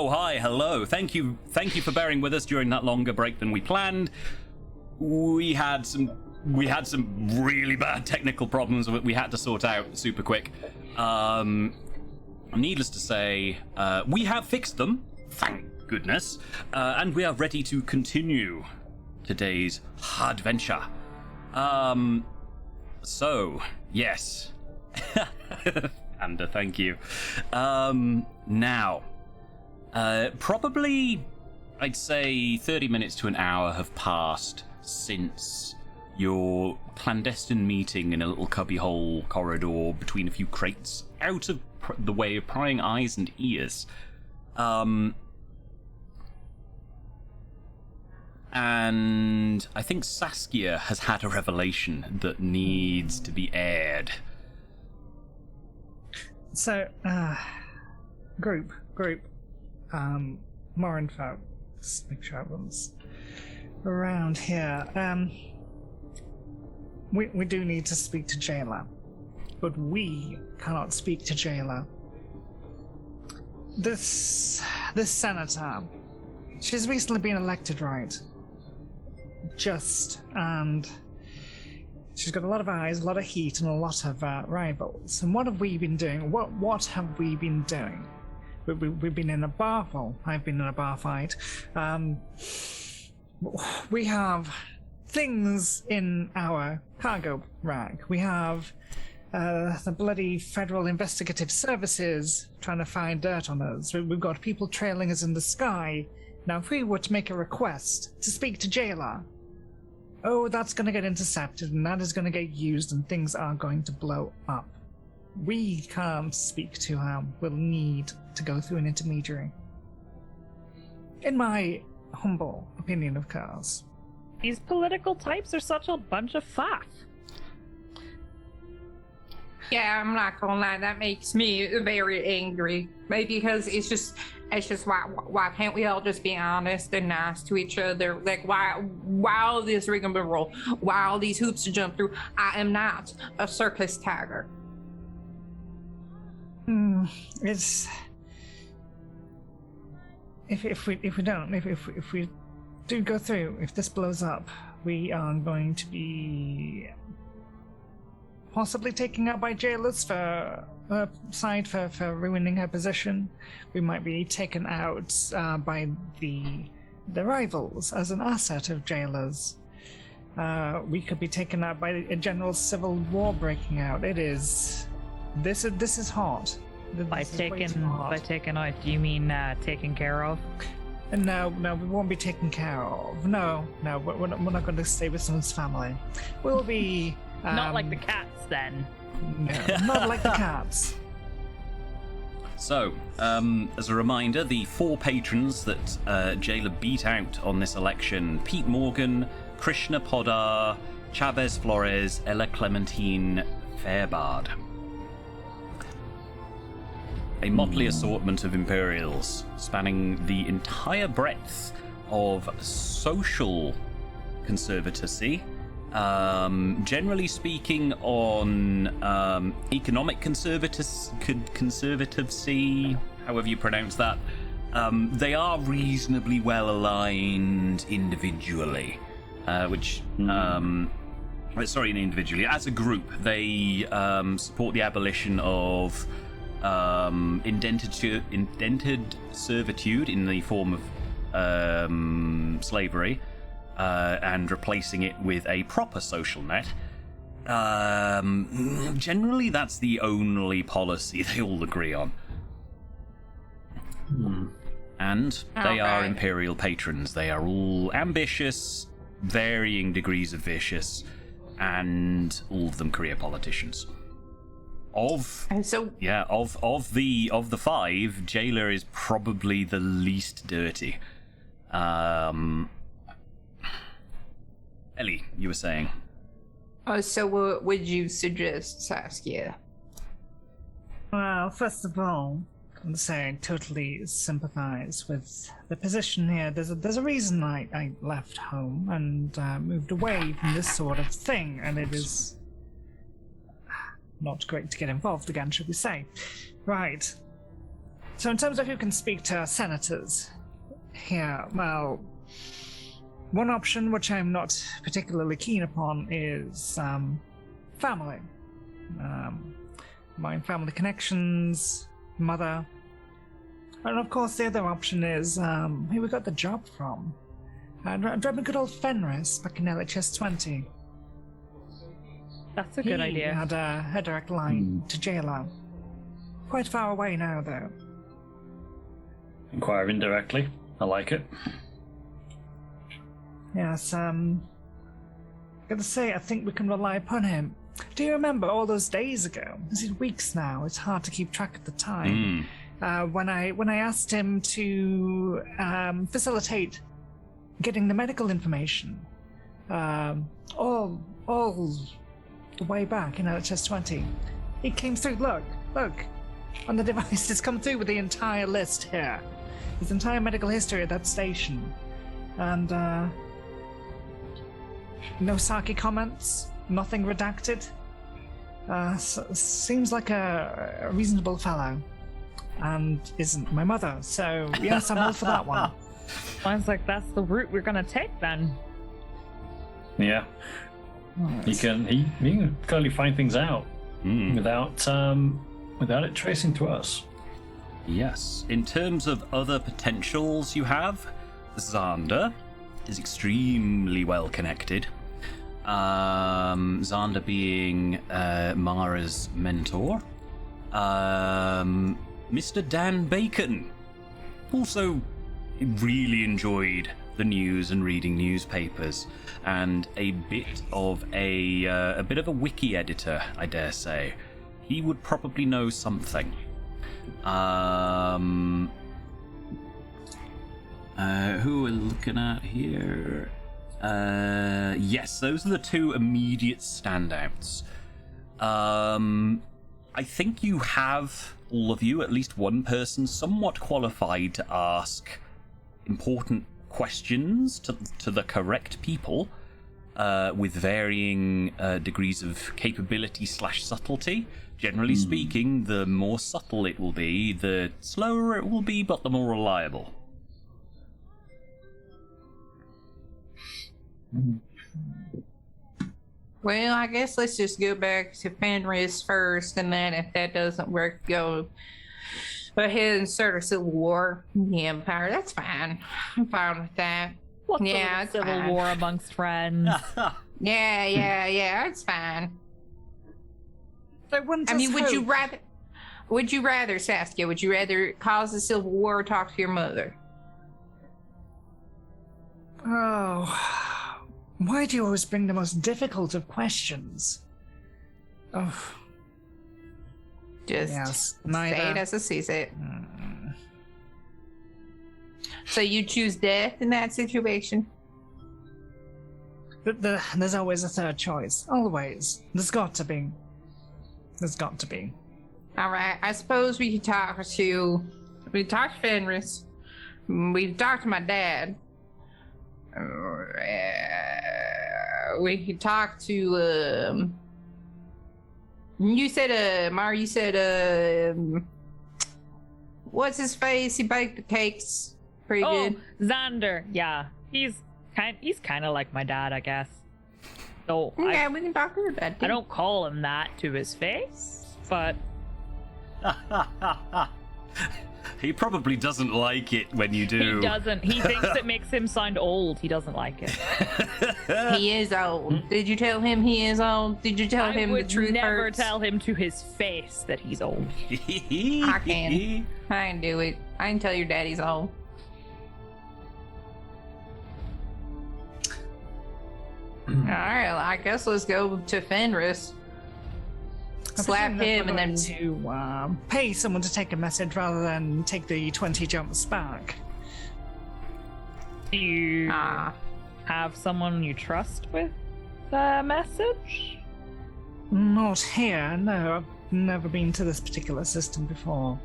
Oh, hi, hello. Thank you for bearing with us during that longer break than we planned. We had some really bad technical problems that we had to sort out super quick. Needless to say, we have fixed them, thank goodness, and we are ready to continue today's adventure. So, yes. And thank you. Now, probably, I'd say 30 minutes to an hour have passed since your clandestine meeting in a little cubbyhole corridor between a few crates, out of the way of prying eyes and ears. And I think Saskia has had a revelation that needs to be aired. So, group, more info. Just make sure everyone's around here. We do need to speak to Jailer, but we cannot speak to Jailer. This senator, she's recently been elected, right? And she's got a lot of eyes, a lot of heat, and a lot of rivals. And what have we been doing? What have we been doing? We've been in a bar. Well, I've been in a bar fight. We have things in our cargo rack. We have the bloody Federal Investigative Services trying to find dirt on us. We've got people trailing us in the sky. Now, if we were to make a request to speak to Jailer, that's going to get intercepted, and that is going to get used, and things are going to blow up. We can't speak to her. We'll need to go through an intermediary. In my humble opinion, of course. These political types are such a bunch of faff. Yeah, I'm not gonna lie, that makes me very angry. Maybe because it's just why can't we all just be honest and nice to each other? Like, why all this rigmarole? Why all these hoops to jump through? I am not a circus tiger. It's if we do go through, if this blows up, we are going to be possibly taken out by jailers for ruining her position. We might be taken out by the rivals as an asset of jailers. We could be taken out by a general civil war breaking out. This is hot. By taken out, do you mean taken care of? No, we won't be taken care of. No, we're not going to stay with someone's family. We'll be... not like the cats, then. No, not like the cats. So, as a reminder, the 4 patrons that Jailer beat out on this election: Pete Morgan, Krishna Poddar, Chavez Flores, Ella Clementine Fairbard. A motley assortment of Imperials, spanning the entire breadth of social conservatism, generally speaking on economic conservatism, however you pronounce that. They are reasonably well aligned individually, individually. As a group, they support the abolition of indented servitude in the form of slavery, and replacing it with a proper social net. Generally, that's the only policy they all agree on. And they are Imperial patrons. They are all ambitious, varying degrees of vicious, and all of them career politicians. Of the 5, Jailer is probably the least dirty. Ellie, you were saying? So what would you suggest, Saskia? Well, first of all, I would say I totally sympathize with the position here. There's a reason I left home and moved away from this sort of thing, and it is not great to get involved again, should we say. Right. So in terms of who can speak to senators here, well, one option which I'm not particularly keen upon is family. My family connections, mother. And of course the other option is who we got the job from. Driving good old Fenris back in LHS 20. That's a good He idea. had a direct line to JLO. Quite far away now, though. Inquire indirectly. I like it. Yes, gotta say, I think we can rely upon him. Do you remember all those days ago? Is it weeks now? It's hard to keep track of the time. When I asked him to facilitate getting the medical information, all the way back in LHS 20, it came through. Look, on the device, it's come through with the entire list here. His entire medical history at that station, and no Saki comments, nothing redacted. Seems like a reasonable fellow, and isn't my mother. So yes, I'm all for that one. Sounds like that's the route we're gonna take then. Yeah. He can clearly find things out without it tracing to us. Yes. In terms of other potentials you have, Xander is extremely well connected. Xander being Mara's mentor. Mr. Dan Bacon also really enjoyed the news and reading newspapers, and a bit of a bit of a wiki editor, I dare say. He would probably know something. Who are we looking at here? Yes, those are the two immediate standouts. I think you have, all of you, at least one person somewhat qualified to ask important questions to the correct people, with varying degrees of capability / subtlety. Generally speaking, the more subtle it will be, the slower it will be, but the more reliable. Well, I guess let's just go back to Fenris first, and then if that doesn't work, go ahead and start a civil war in the Empire. That's fine. I'm fine with that. What's Yeah, a it's civil fine. war amongst friends? Yeah, it's fine. So one I mean, does hope- would you rather, Saskia, would you rather cause a civil war or talk to your mother? Oh, why do you always bring the most difficult of questions? Oh, Just yes, say it neither. as I sees it. So you choose death in that situation? But there's always a third choice. Always. There's got to be. All right. I suppose we could talk to Fenris. We talked to my dad. We could talk to you said Mar. You said what's his face? He baked the cakes pretty Oh, good. Xander. Yeah, he's kind of like my dad, I guess. So Okay, we can talk to him about it. I don't call him that to his face, but He probably doesn't like it when you do. he doesn't. He thinks it makes him sound old. He doesn't like it. He is old. Did you tell him he is old? Did you tell I him the would truth never hurts? tell him to his face that he's old. I can. I can do it. I can tell your daddy's old. Alright, well, I guess let's go to Fenris. I Slap presume that him we're and then going to pay someone to take a message rather than take the 20 jumps back. Do you ah. have someone you trust with the message? Not here, no. I've never been to this particular system before.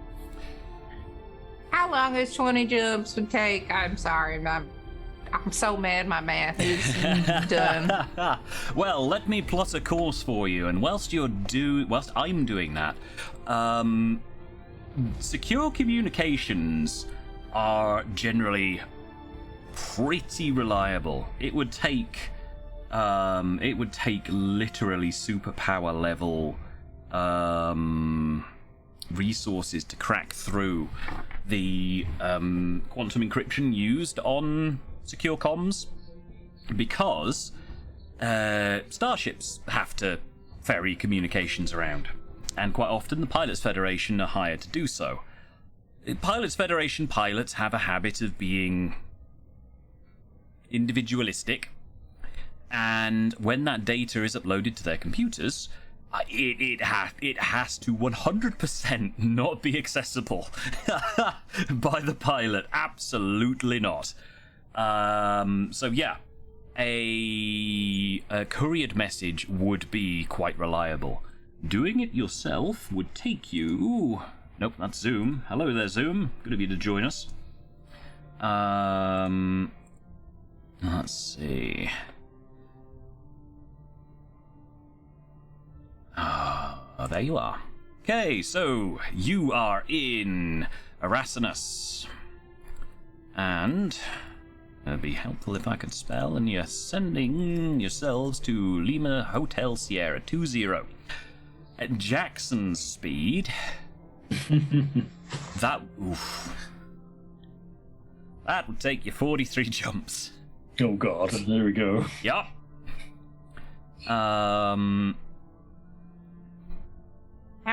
How long does 20 jumps would take? I'm sorry, I'm so mad my math is done. Well, let me plot a course for you, and whilst I'm doing that, secure communications are generally pretty reliable. It would take literally superpower level resources to crack through the quantum encryption used on secure comms, because starships have to ferry communications around, and quite often the Pilots Federation are hired to do so. Pilots Federation pilots have a habit of being individualistic, and when that data is uploaded to their computers, it has to 100% not be accessible by the pilot. Absolutely not. So yeah, a couriered message would be quite reliable. Doing it yourself would take you... Nope, that's Zoom. Hello there, Zoom. Good of you to join us. Let's see. There you are. Okay, so you are in Erasinus. And it'd be helpful if I could spell, and you're sending yourselves to Lima Hotel Sierra 20. At Jackson's speed, that would take you 43 jumps. Oh god, there we go. Yup. How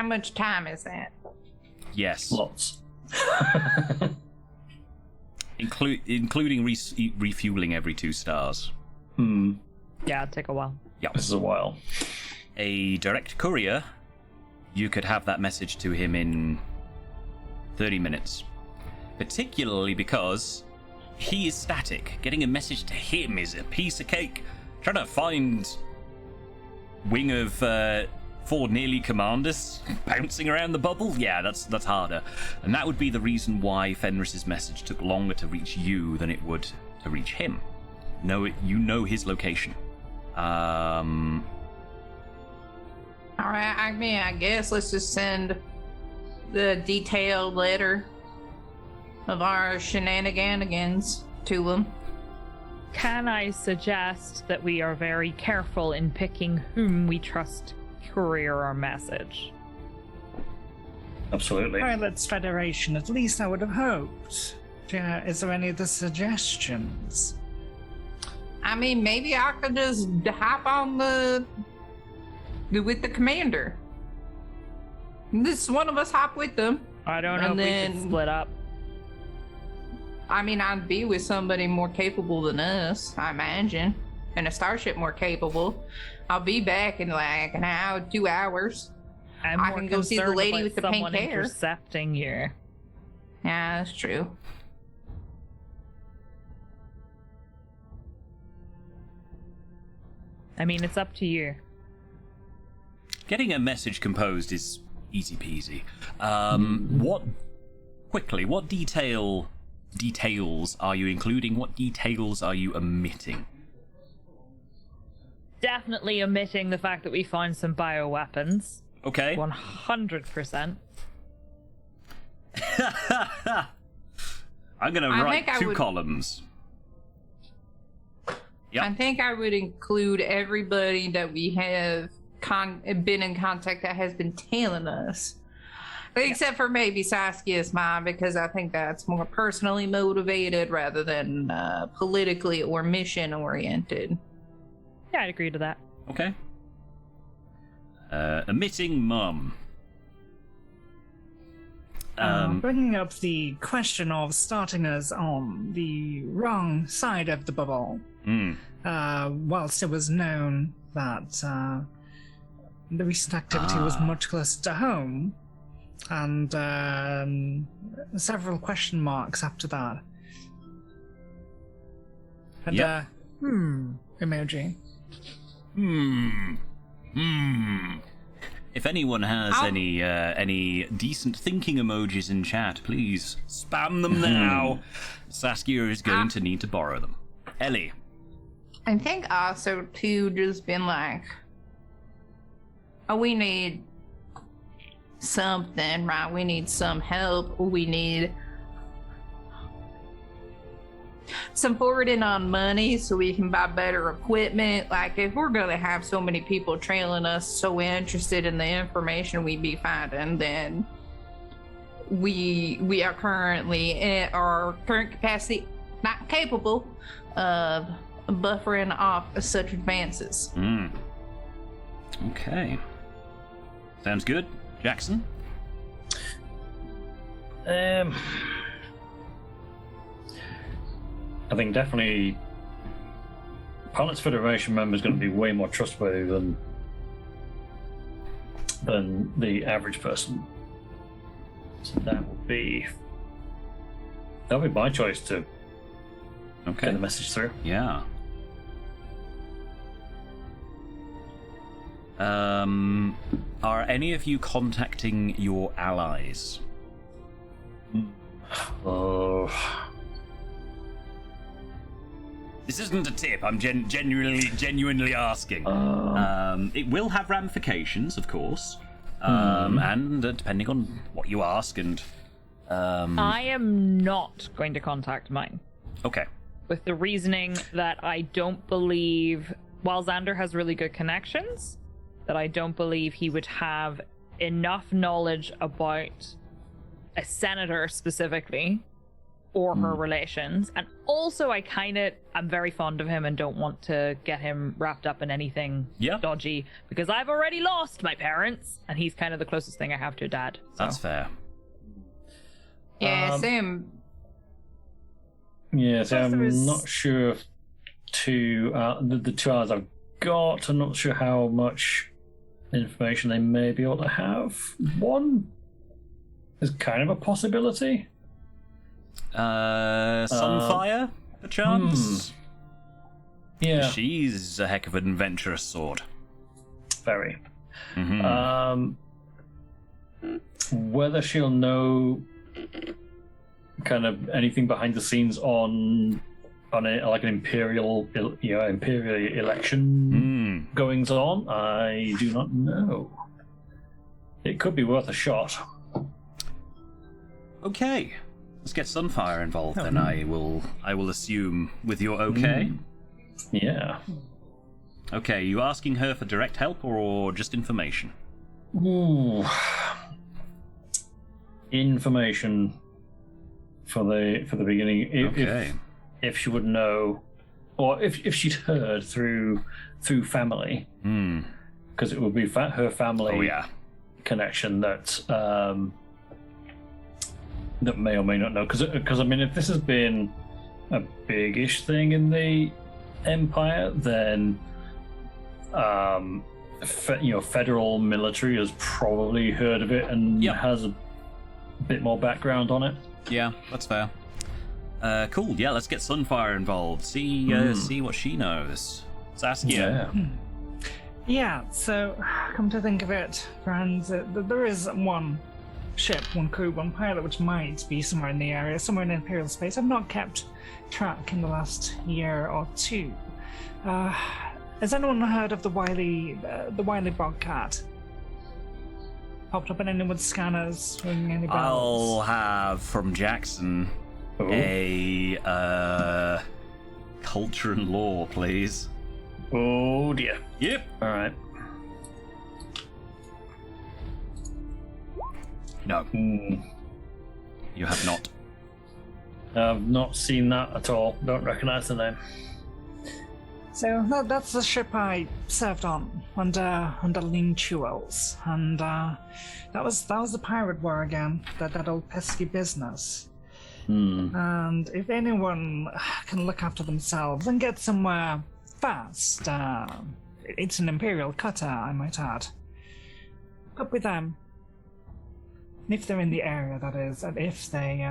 much time is that? Yes. Lots. Including refueling every 2 stars. Yeah, it'd take a while. Yep. This is a while. A direct courier, you could have that message to him in 30 minutes. Particularly because he is static. Getting a message to him is a piece of cake. Trying to find wing of 4 nearly commanders bouncing around the bubble, yeah, that's harder. And that would be the reason why Fenris's message took longer to reach you than it would to reach him. You know his location. Alright, I guess let's just send the detailed letter of our shenanigans to him. Can I suggest that we are very careful in picking whom we trust courier our message? Absolutely. Pilots Federation, at least I would have hoped. Yeah, is there any other suggestions? I mean, maybe I could just hop on with the commander. This one of us hop with them. I don't know And if we then- should split up. I mean, I'd be with somebody more capable than us, I imagine. And a starship more capable. I'll be back in like an hour, 2 hours. I'm I more can go see the concerned lady about with the pink someone hair. intercepting you. Yeah, that's true. I mean, it's up to you. Getting a message composed is easy peasy. What details are you including? What details are you omitting? Definitely omitting the fact that we found some bioweapons. Okay. 100%. I'm gonna I write think I 2 would- columns. Yep. I think I would include everybody that we have been in contact that has been telling us. Except for maybe Saskia's mom, because I think that's more personally motivated rather than politically or mission oriented. Yeah, I'd agree to that. Okay. Omitting mum. Bringing up the question of starting us on the wrong side of the bubble. Whilst it was known that the recent activity was much closer to home, and several question marks after that. And Yep. emoji. If anyone has any decent thinking emojis in chat, please spam them now. Saskia is going to need to borrow them. Ellie. I think also too just been like, oh, we need something, right? We need some help. We need some forwarding on money so we can buy better equipment. Like, if we're gonna have so many people trailing us, so interested in the information we be finding, then we are currently at our current capacity not capable of buffering off such advances. Okay. Sounds good. Jackson? I think definitely Pilots Federation member is going to be way more trustworthy than the average person. So that'll be my choice to Okay. get the message through. Yeah. Are any of you contacting your allies? Oh, This isn't a tip. I'm genuinely asking. It will have ramifications, of course, and depending on what you ask, and I am not going to contact mine. Okay. With the reasoning that I don't believe, while Xander has really good connections, that I don't believe he would have enough knowledge about a senator specifically, or her relations. And also, I'm very fond of him and don't want to get him wrapped up in anything dodgy, because I've already lost my parents, and he's kind of the closest thing I have to a dad. So. That's fair. Yeah, same. yeah. So Plus there is- I'm not sure if the 2 hours I've got. I'm not sure how much information they may be able to have. One is kind of a possibility. Sunfire, perchance? Yeah, She's a heck of an adventurous sword. very. Mhm. Whether she'll know kind of anything behind the scenes on like an imperial election goings on, I do not know. It could be worth a shot. Okay. Let's get Sunfire involved then. I will assume with your okay. Yeah. Okay, you asking her for direct help or just information? Ooh. Information for the beginning. If she would know, or if she'd heard through family, because it would be her family connection that that may or may not know. Because I mean, if this has been a big-ish thing in the Empire, then federal military has probably heard of it and has a bit more background on it. Yeah, that's fair. Cool. Yeah, let's get Sunfire involved. See what she knows. Saskia. Yeah, so come to think of it, friends, there is one ship, one crew, one pilot which might be somewhere in the area, somewhere in Imperial space. I've not kept track in the last year or two. Has anyone heard of the wily Bobcat? Popped up in anyone's scanners, ringing any bells? I'll have from Jackson a culture and lore, please. Oh dear. Yep. All right. No. You have not. I've not seen that at all. Don't recognise the name. So that's the ship I served on under Lean Chewells, and that was the pirate war again. That old pesky business. And if anyone can look after themselves and get somewhere fast, it's an Imperial cutter, I might add. Up with them. If they're in the area, that is, and if they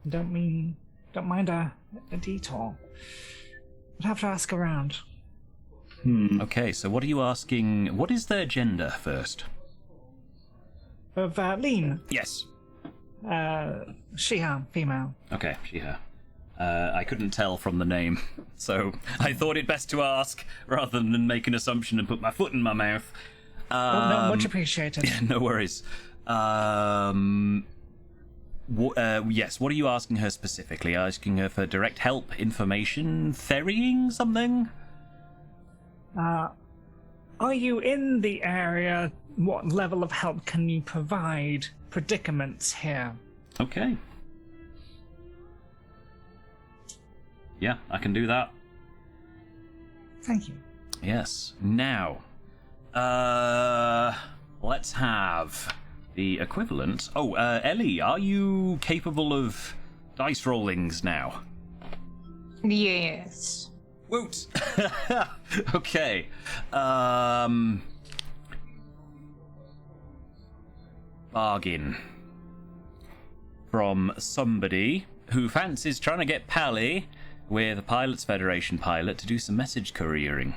don't mind a detour. I'd have to ask around. Okay, so what are you asking? What is their gender first? Of Lean, Yes. she, her, female. Okay, she, her. I couldn't tell from the name, so I thought it best to ask rather than make an assumption and put my foot in my mouth. No, much appreciated. No worries. Yes, what are you asking her specifically? Asking her for direct help, information, ferrying something? Are you in the area? What level of help can you provide? Predicaments here. Okay. Yeah, I can do that. Thank you. Yes. Now, let's have the equivalent. Oh, Ellie, are you capable of dice rollings now? Yes. Woot! Okay. Bargain. From somebody who fancies trying to get pally with a Pilots Federation pilot to do some message couriering.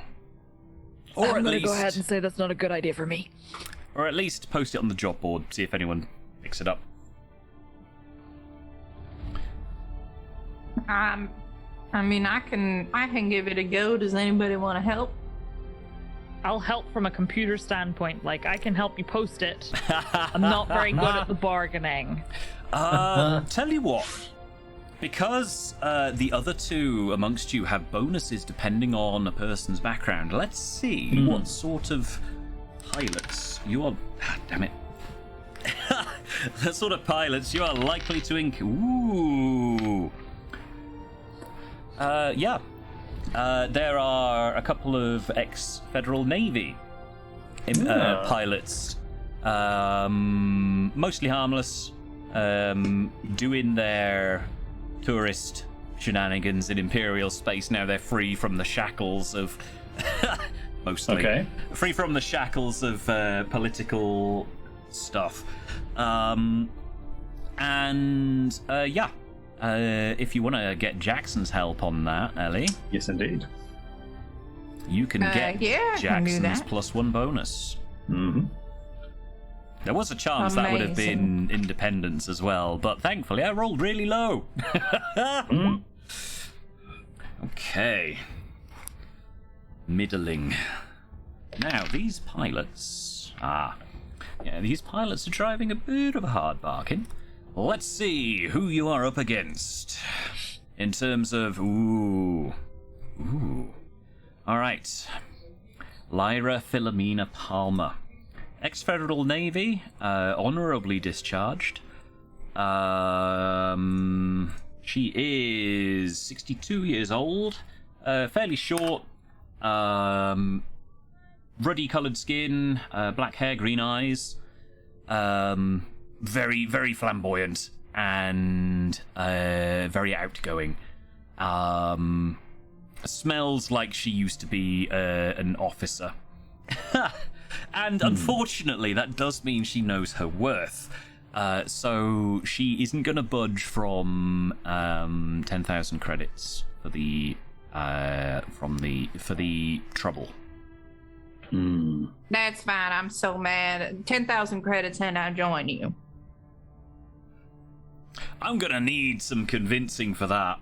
Or I'm at gonna least go ahead and say that's not a good idea for me. Or at least post it on the job board, see if anyone picks it up. I mean, I can give it a go. Does anybody want to help? I'll help from a computer standpoint. Like, I can help you post it. I'm not very good at the bargaining. Tell you what. Because the other two amongst you have bonuses depending on a person's background, let's see what sort of pilots you are... damn it. The sort of pilots you are likely to Ooh. Yeah. There are a couple of ex-Federal Navy pilots. Mostly harmless. Doing their tourist shenanigans in Imperial space. Now they're free from the shackles of... mostly. Okay. Free from the shackles of political stuff. If you want to get Jackson's help on that, Ellie. Yes, indeed. You can get Jackson's can +1 bonus. Mm-hmm. There was a chance that would have been independence as well, but thankfully I rolled really low. Okay. Middling. Now, these pilots... these pilots are driving a bit of a hard bargain. Let's see who you are up against. In terms of... Ooh. Alright. Lyra Philomena Palmer. Ex-Federal Navy, honorably discharged. She is 62 years old, fairly short, ruddy-coloured skin, black hair, green eyes, very, very flamboyant, and very outgoing. Smells like she used to be an officer. And unfortunately, that does mean she knows her worth. So she isn't going to budge from 10,000 credits for the trouble. That's fine. I'm so mad. 10,000 credits and I join you. I'm going to need some convincing for that.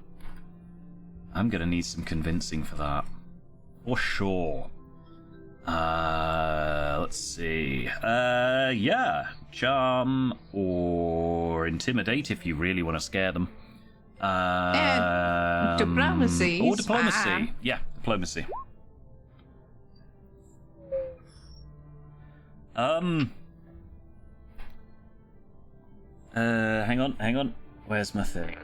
For sure. Let's see. Charm or intimidate if you really want to scare them. Diplomacy. Or diplomacy. Fine. Yeah, diplomacy. Hang on. Where's my thing?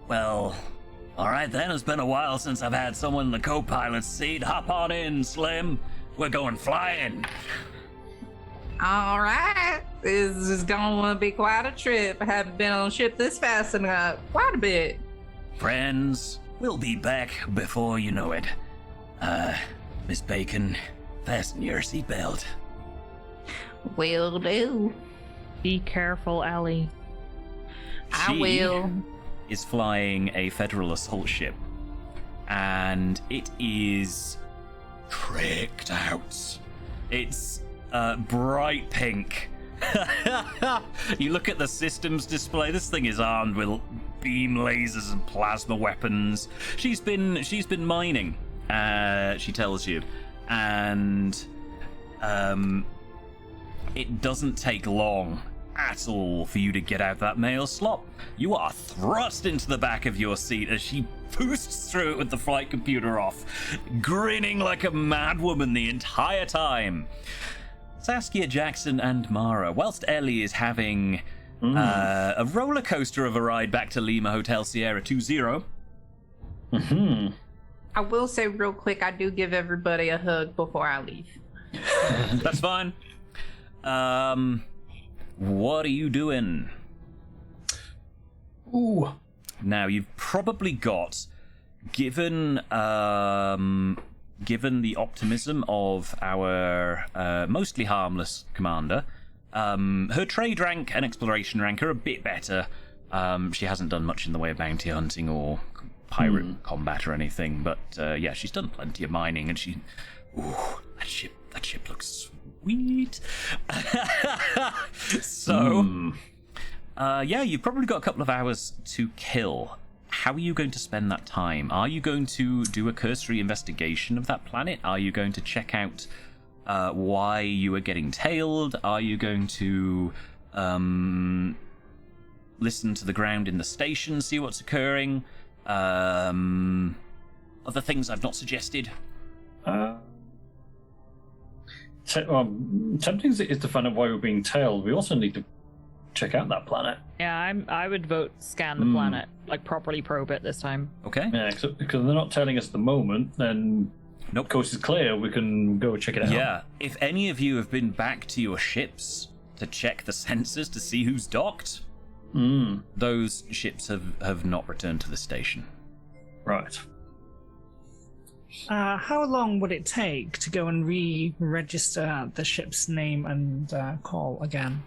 Well, alright then, it's been a while since I've had someone in the co-pilot's seat. Hop on in, Slim. We're going flying. Alright. This is going to be quite a trip. I haven't been on a ship this fast in quite a bit. Friends, we'll be back before you know it. Miss Bacon, fasten your seatbelt. Will do. Be careful, Ellie. I will. Is flying a Federal assault ship, and it is tricked out. It's bright pink. You look at the systems display. This thing is armed with beam lasers and plasma weapons. She's been mining. She tells you, and it doesn't take long at all for you to get out that mail slot. You are thrust into the back of your seat as she boosts through it with the flight computer off, grinning like a madwoman the entire time. Saskia, Jackson, and Mara, whilst Ellie is having a roller coaster of a ride back to Lima Hotel Sierra 20. I will say real quick, I do give everybody a hug before I leave. That's fine. What are you doing? Ooh. Now, you've probably got, given the optimism of our mostly harmless commander, her trade rank and exploration rank are a bit better. She hasn't done much in the way of bounty hunting or pirate combat or anything, but yeah, she's done plenty of mining, and she... Ooh, that ship looks sweet. So, yeah, you've probably got a couple of hours to kill. How are you going to spend that time? Are you going to do a cursory investigation of that planet? Are you going to check out why you are getting tailed? Are you going to listen to the ground in the station, see what's occurring? Other things I've not suggested? Tempting is to find out why we're being tailed. We also need to check out that planet. Yeah, I would vote scan the planet, like properly probe it this time. Okay. Yeah, because they're not telling us at the moment, then Nope. coast is clear, we can go check it out. Yeah, if any of you have been back to your ships to check the sensors to see who's docked, those ships have not returned to the station. Right. How long would it take to go and re-register the ship's name and call again?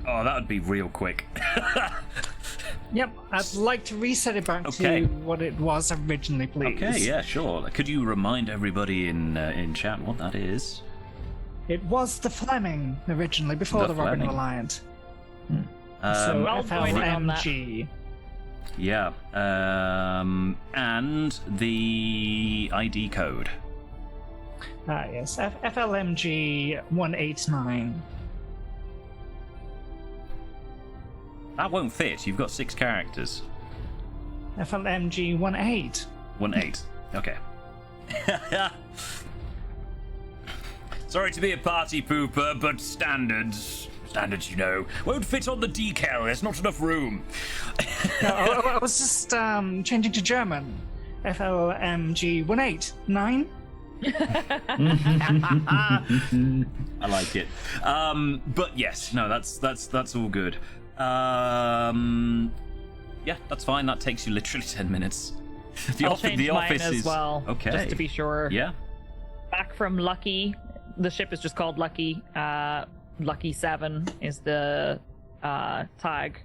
Oh, that would be real quick. Yep, I'd like to reset it back Okay. to what it was originally, please. Okay, yeah, sure. Could you remind everybody in chat what that is? It was the Fleming originally, before The the Robin Fleming. Reliant. So Well pointed on that. FLMG. Yeah, and the ID code. Yes, FLMG 189. That won't fit. You've got 6 characters. FLMG 18. 1-8. Okay. Sorry to be a party pooper, but standards, you know, won't fit on the decal. There's not enough room. No, I was just changing to German. FLMG 189. I like it. But yes, no, that's all good. Yeah, that's fine. That takes you literally 10 minutes. I'll change mine office as is well, okay. just to be sure. Yeah. Back from Lucky, the ship is just called Lucky. Lucky 7 is the tag.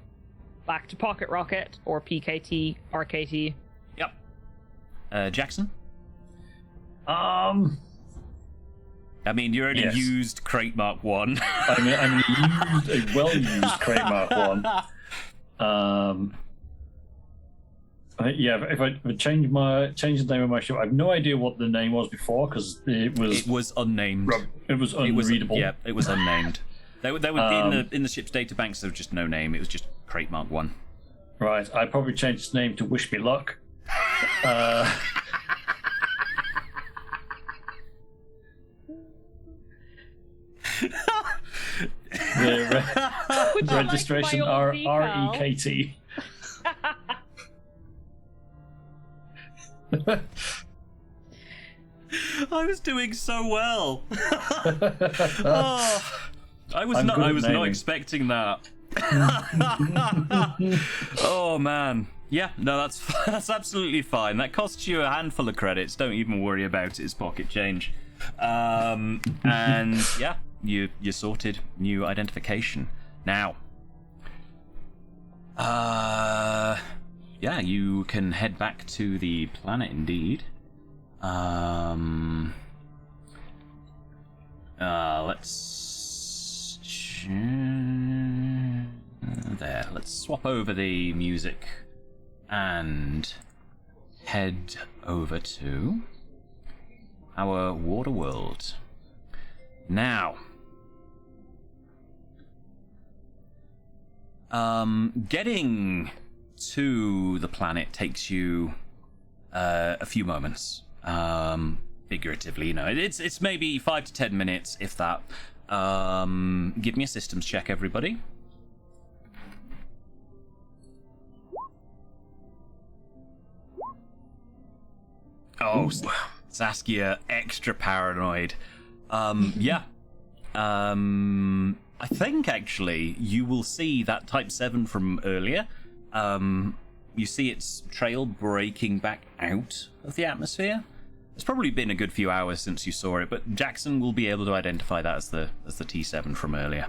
Back to Pocket Rocket or PKT, RKT. Yep. Jackson? I mean, you're in Yes. a used Crate Mark 1. mean, a well-used Crate Mark 1. Yeah, if I change the name of my ship, I have no idea what the name was before because it was unnamed. It was unreadable. It was unnamed. They would be in the ship's data banks. There was just no name. It was just Crate Mark 1. Right, I probably changed its name to Wish Me Luck. Would you Registration like my old decal? REKT. I was doing so well. Oh, I was not naming. expecting that. Oh man. Yeah, no, that's absolutely fine. That costs you a handful of credits. Don't even worry about it. It's pocket change. And yeah, you sorted. New identification. Now, yeah, you can head back to the planet indeed. Let's there. Let's swap over the music and head over to our water world. Now, getting to the planet takes you a few moments. Figuratively, it's maybe 5 to 10 minutes, if that. Give me a systems check, everybody. Oh, Saskia, extra paranoid. Yeah. I think, actually, you will see that Type 7 from earlier. You see its trail breaking back out of the atmosphere. It's probably been a good few hours since you saw it, but Jackson will be able to identify that as the T7 from earlier.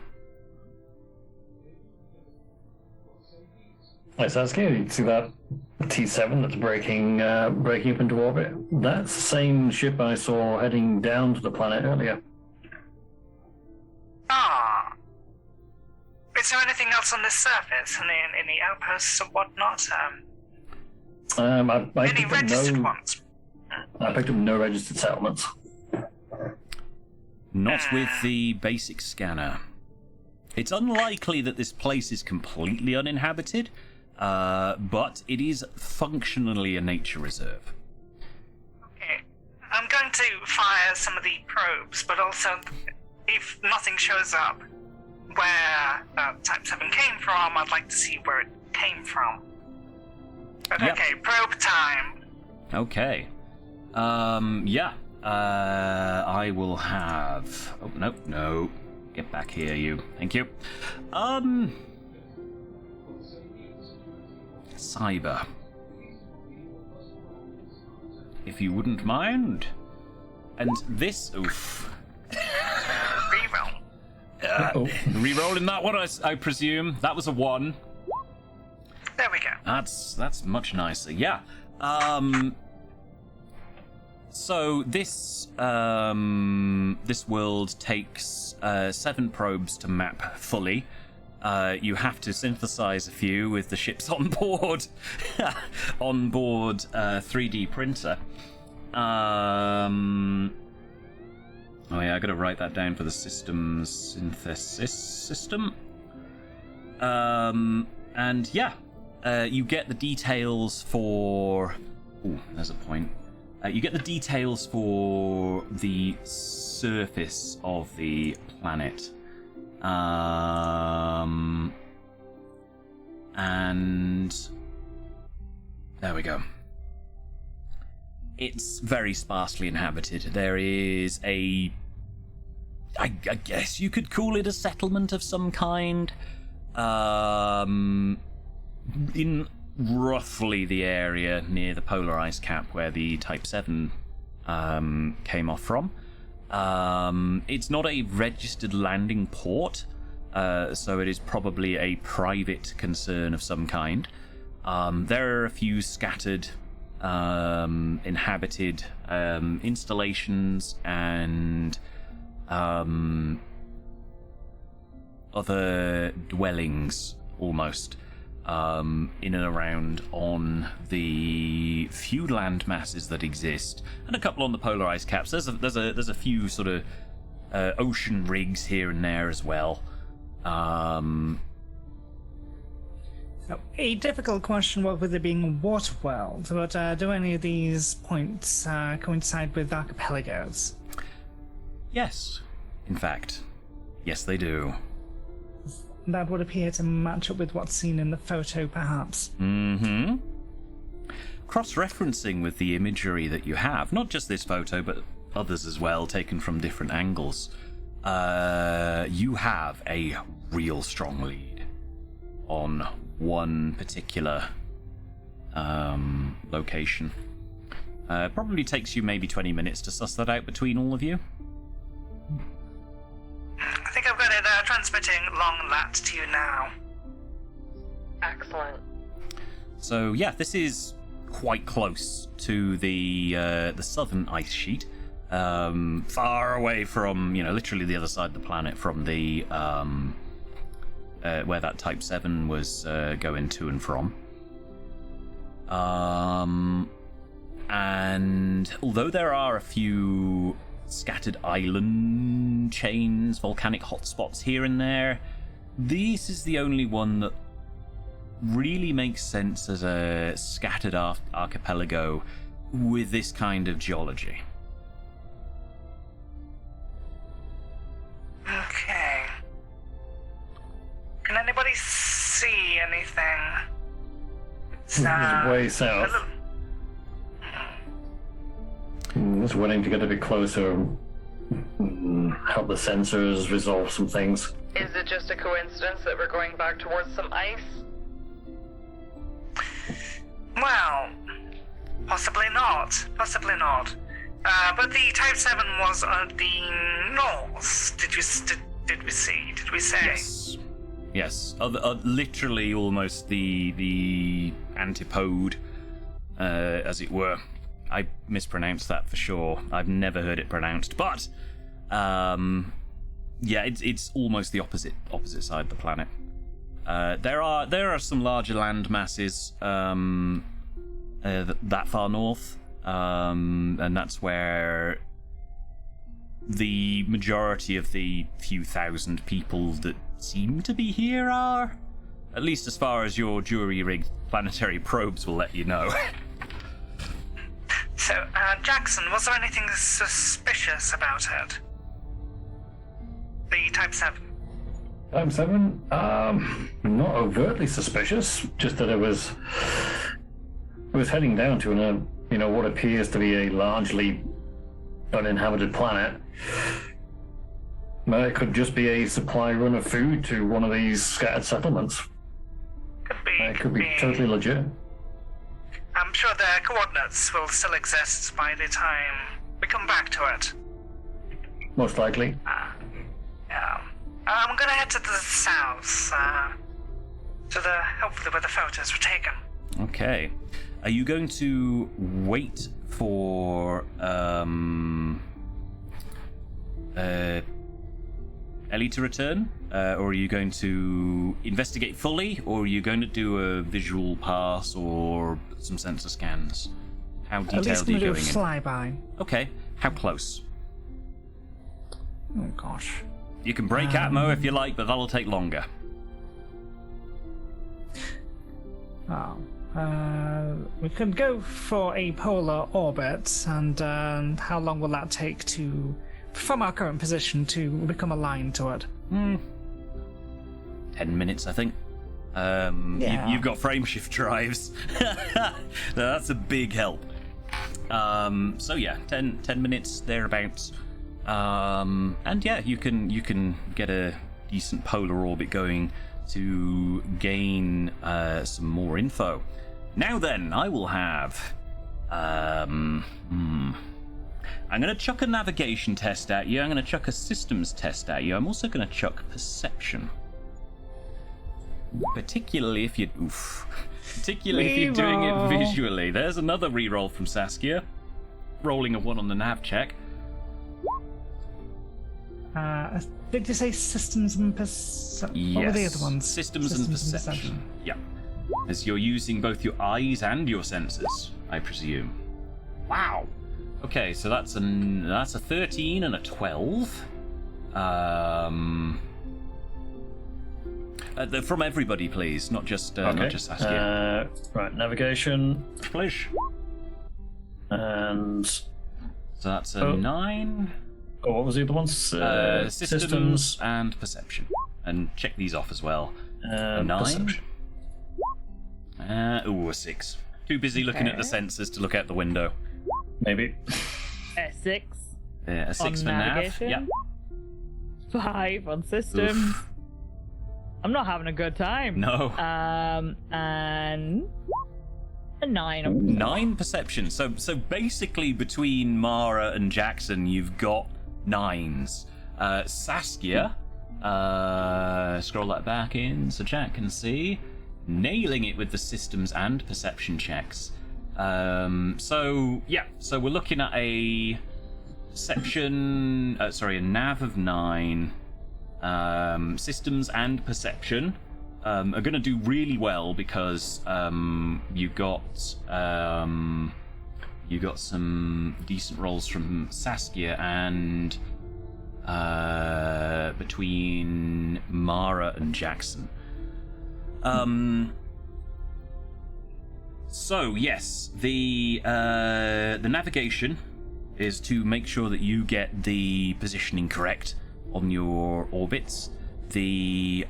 Right, Saskia, you can see that T7 that's breaking up into orbit. That's the same ship I saw heading down to the planet earlier. Ah. Is there anything else on this surface? Any outposts or whatnot? I Any registered ones? I picked up no registered settlements. Not with the basic scanner. It's unlikely that this place is completely uninhabited, but it is functionally a nature reserve. Okay. I'm going to fire some of the probes, but also, if nothing shows up where Type 7 came from, I'd like to see where it came from. But Yep. Okay, probe time. Okay. Yeah. I will have... Oh, no. Get back here, you. Thank you. Cyber. If you wouldn't mind. And this... Oof. Reroll. Rerolling that one, I presume. That was a 1. There we go. That's much nicer. Yeah. So this world takes 7 probes to map fully. You have to synthesize a few with the ship's onboard 3D printer. Oh yeah, I gotta write that down for the systems synthesis system. And yeah, you get the details for... Ooh, there's a point. You get the details for the surface of the planet. And... There we go. It's very sparsely inhabited. There is a... I guess you could call it a settlement of some kind. In roughly the area near the polar ice cap where the Type 7 came off from. It's not a registered landing port, so it is probably a private concern of some kind. There are a few scattered inhabited installations and other dwellings, almost, in and around on the few land masses that exist, and a couple on the polar ice caps. There's a few sort of ocean rigs here and there as well. A difficult question with it being a water world, but do any of these points coincide with archipelagos? Yes, in fact. Yes, they do. That would appear to match up with what's seen in the photo, perhaps. Mm-hmm. Cross-referencing with the imagery that you have, not just this photo, but others as well, taken from different angles, you have a real strong lead on one particular location. Probably takes you maybe 20 minutes to suss that out between all of you. I think I've got it transmitting long lat to you now. Excellent. So yeah, this is quite close to the southern ice sheet, far away from, literally the other side of the planet from the where that Type 7 was going to and from. And although there are a few scattered island chains, volcanic hotspots here and there. This is the only one that really makes sense as a scattered archipelago with this kind of geology. Okay. Can anybody see anything? It's way south. Just waiting to get a bit closer and help the sensors resolve some things. Is it just a coincidence that we're going back towards some ice? Well, possibly not. Possibly not. But the Type 7 was on the north. Did we see? Did we say? Yes. Yes. Literally almost the antipode, as it were. I mispronounced that for sure. I've never heard it pronounced. But, yeah, it's almost the opposite side of the planet. There are some larger land masses that far north, and that's where the majority of the few thousand people that seem to be here are. At least as far as your jury-rigged planetary probes will let you know. So, Jackson, was there anything suspicious about it? The Type 7? Type 7? Not overtly suspicious, just that it was heading down to what appears to be a largely uninhabited planet. It could just be a supply run of food to one of these scattered settlements. Could be totally legit. I'm sure their coordinates will still exist by the time we come back to it. Most likely. Yeah. I'm gonna head to the south, hopefully where the photos were taken. Okay. Are you going to wait for Ellie to return? Or are you going to investigate fully? Or are you going to do a visual pass or some sensor scans? How detailed are you going in? Flyby. Okay. How close? Oh gosh. You can break Atmo if you like, but that'll take longer. We could go for a polar orbit, and how long will that take from our current position to become aligned to it? 10 minutes, I think. Yeah. You've got frameshift drives. That's a big help. So yeah, 10 minutes thereabouts. And yeah, you can get a decent polar orbit going to gain some more info. Now then, I will have I'm going to chuck a navigation test at you. I'm going to chuck a systems test at you. I'm also going to chuck perception. Particularly if you're doing it visually. There's another reroll from Saskia. Rolling a 1 on the nav check. Did you say systems and perception? Yes. What were the other ones? Systems and perception. Yeah. As you're using both your eyes and your senses, I presume. Wow. Okay, so that's a 13 and a 12. From everybody, please, not just Saskia. Right, navigation. Please. And so that's a 9. Oh, what was the other ones? Systems and perception. And check these off as well. A 9. Perception. A 6. Too busy looking at the sensors to look out the window. Maybe. A 6. Yeah, a 6 on for nav. navigation. Yeah. 5 on systems. Oof. I'm not having a good time. No. And a 9 on 9 perception. So basically between Mara and Jackson, you've got 9s. Saskia, scroll that back in so Jack can see. Nailing it with the systems and perception checks. So we're looking at a perception, a nav of 9. Systems and perception are going to do really well because you've got You got some decent rolls from Saskia and between Mara and Jackson. So yes, the navigation is to make sure that you get the positioning correct on your orbits. The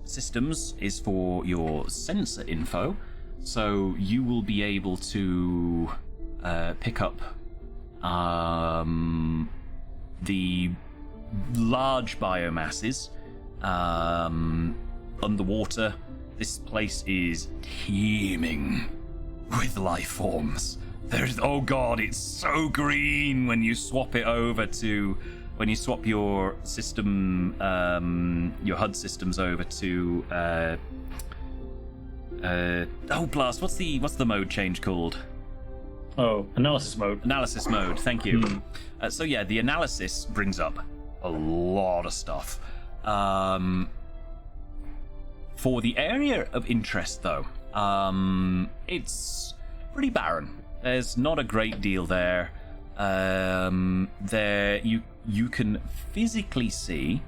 systems is for your sensor info, so you will be able to pick up the large biomasses underwater. This place is teeming with life forms. Oh god, it's so green when you swap it over to, when you swap your system, your HUD systems over to, oh blast, what's the mode change called? Oh, analysis mode. Analysis mode, thank you. So yeah, the analysis brings up a lot of stuff. For the area of interest, though, it's pretty barren. There's not a great deal there. You can physically see,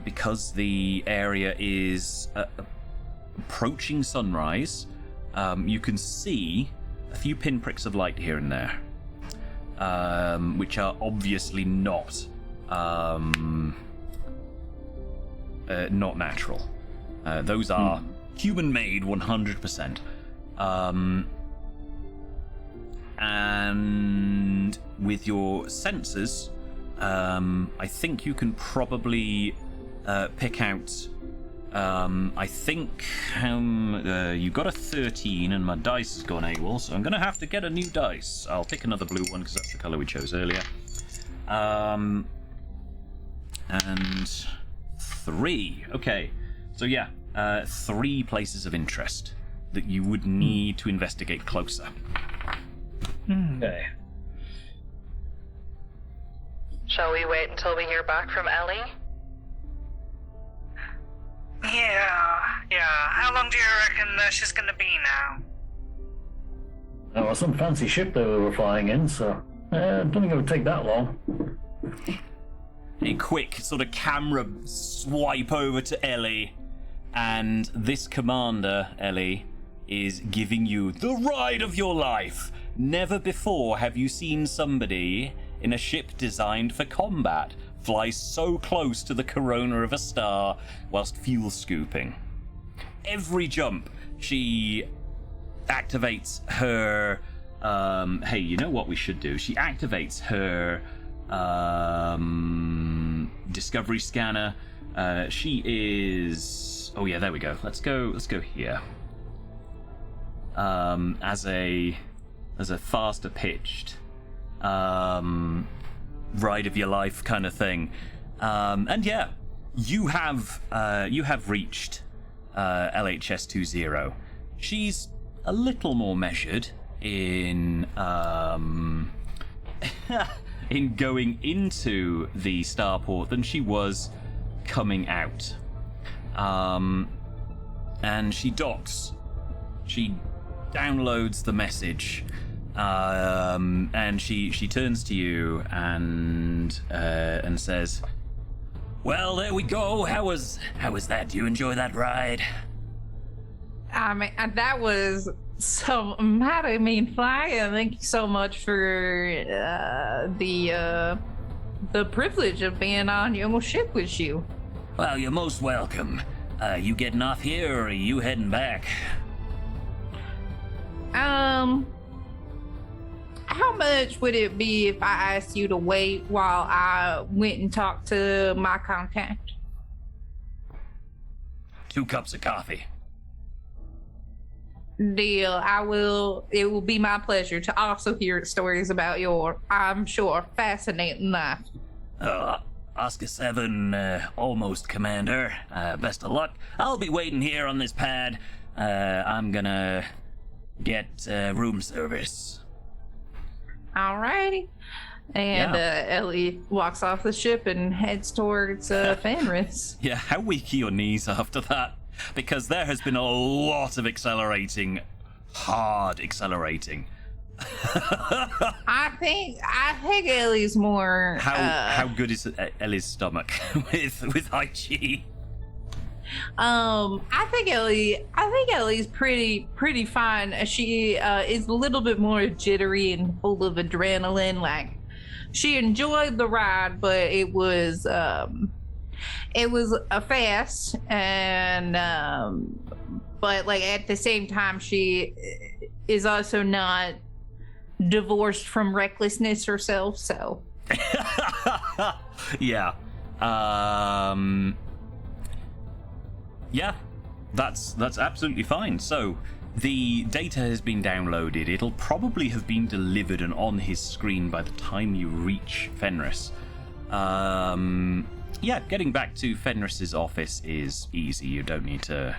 because the area is approaching sunrise. You can see a few pinpricks of light here and there, which are obviously not natural. Those are human-made 100%. And with your sensors, I think you can probably pick out... I think you got a 13 and my dice has gone AWOL, so I'm going to have to get a new dice. I'll pick another blue one because that's the colour we chose earlier. And 3. Okay. So yeah, 3 places of interest that you would need to investigate closer. Okay. Shall we wait until we hear back from Ellie? Yeah. How long do you reckon she's gonna be now? Oh, well, some fancy ship that we were flying in, so I don't think it would take that long. A quick sort of camera swipe over to Ellie, and this commander, Ellie, is giving you the ride of your life. Never before have you seen somebody in a ship designed for combat fly so close to the corona of a star whilst fuel scooping. Every jump, she activates her... hey, you know what we should do? She activates her discovery scanner. She is... Oh yeah, there we go. Let's go here. As a faster pitched ride of your life kind of thing. And yeah, you have reached LHS-20. She's a little more measured in in going into the starport than she was coming out. And she docks. She downloads the message, and she turns to you and says, "Well, there we go. How was that? Do you enjoy that ride?" I mean, that was so mighty mean flying. Thank you so much for the privilege of being on your ship with you. Well, you're most welcome. You getting off here, or are you heading back? How much would it be if I asked you to wait while I went and talked to my contact? 2 cups of coffee. Deal. It will be my pleasure to also hear stories about your, I'm sure, fascinating life. Oscar 7, almost Commander. Best of luck. I'll be waiting here on this pad. I'm gonna get room service. Alrighty. And Ellie walks off the ship and heads towards Fenris. Yeah, how weak are your knees after that? Because there has been a lot of accelerating hard accelerating. I think Ellie's more. How good is Ellie's stomach with high chi? I think Ellie's pretty fine. She is a little bit more jittery and full of adrenaline. Like, she enjoyed the ride, but it was a fast, and but like at the same time, she is also not divorced from recklessness herself. So yeah. Yeah, that's absolutely fine. So the data has been downloaded. It'll probably have been delivered and on his screen by the time you reach Fenris. Yeah, getting back to Fenris's office is easy. You don't need to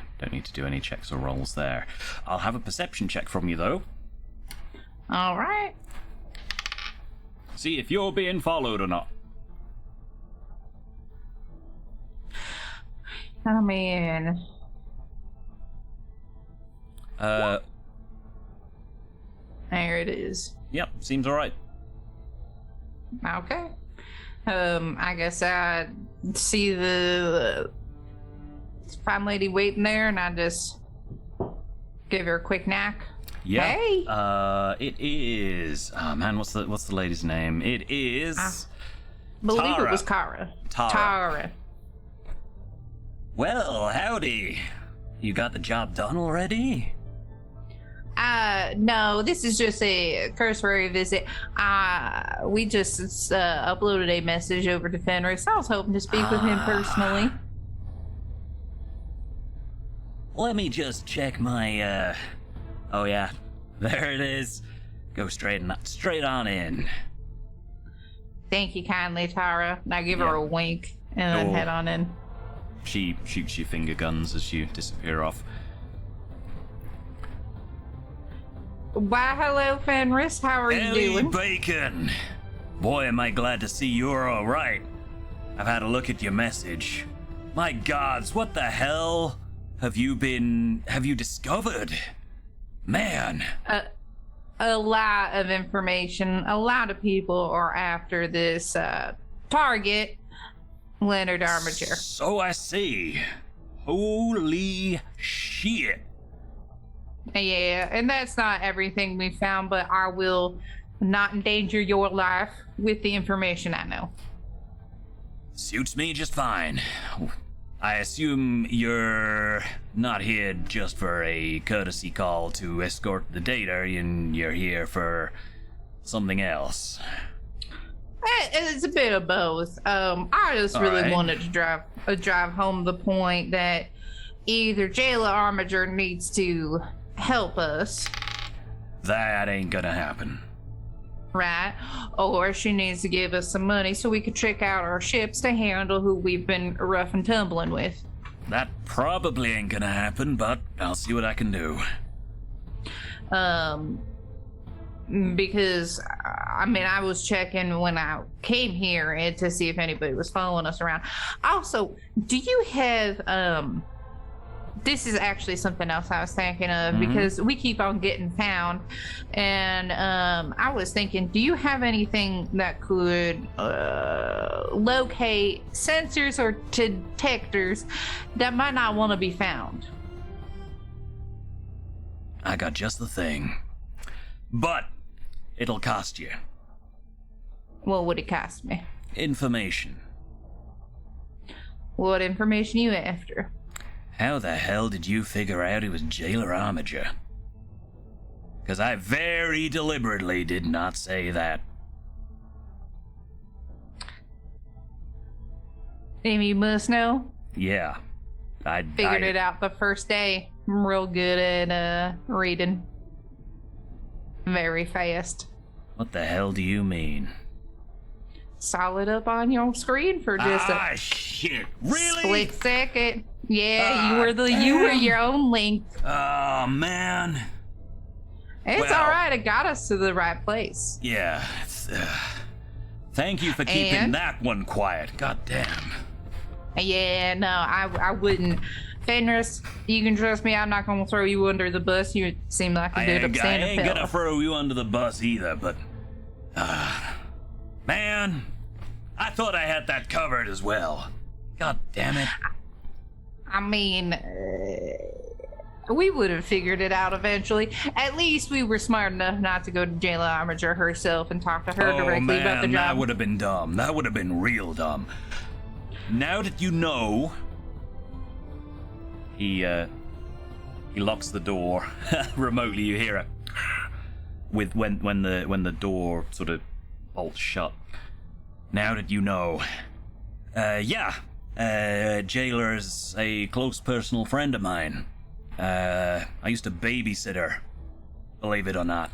do any checks or rolls there. I'll have a perception check from you though. all right. See if you're being followed or not. I mean, there it is. Yep, seems all right. Okay. I guess I see the fine lady waiting there, and I just give her a quick knack. Yeah. Hey. It is. Oh man, what's the lady's name? It is. Believe Tara. it was Kara. Tara. Well, howdy. You got the job done already? No, this is just a cursory visit. We just uploaded a message over to Fenris. I was hoping to speak with him personally. Let me just check my, oh yeah, there it is. Go straight on in. Thank you kindly, Tara. And I give her a wink and then head on in. She shoots you finger guns as you disappear off. Why, hello, Fenris. How are you doing? Bacon! Boy, am I glad to see you're alright. I've had a look at your message. My gods, what the hell have you discovered? Man. A lot of information. A lot of people are after this target, Leonard Armiger. So I see. Holy shit. Yeah, and that's not everything we found, but I will not endanger your life with the information I know. Suits me just fine. I assume you're not here just for a courtesy call to escort the data, and you're here for something else. It's a bit of both. I just really wanted to drive home the point that either Jayla Armiger needs to help us. That ain't gonna happen. Right? Or she needs to give us some money so we could trick out our ships to handle who we've been rough and tumbling with. That probably ain't gonna happen, but I'll see what I can do. Because, I mean, I was checking when I came here to see if anybody was following us around. Also, do you have, this is actually something else I was thinking of, because we keep on getting found, and I was thinking, do you have anything that could locate sensors or detectors that might not want to be found? I got just the thing. But it'll cost you. What would it cost me? Information. What information you after? How the hell did you figure out it was Jailer Armiger? Because I very deliberately did not say that. You must know. Yeah. I Figured it out the first day. I'm real good at reading. Very fast. What the hell do you mean? Saw it up on your screen for just a shit. Really? split second. Yeah, you were your own link. Oh man. It's Well, alright, it got us to the right place. Yeah. Thank you for keeping that one quiet. God damn. Yeah, no, I wouldn't Fenris, you can trust me. I'm not gonna throw you under the bus. You seem like a good, I upstanding ain't fella. gonna throw you under the bus either, but... man, I thought I had that covered as well. God damn it. I mean, we would have figured it out eventually. At least we were smart enough not to go to Jayla Armiger herself and talk to her directly about the job. That would have been dumb. That would have been real dumb. Now that you know... He locks the door. Remotely you hear it with when the door sort of bolts shut. Now that you know. Jailer's a close personal friend of mine. I used to babysit her, believe it or not.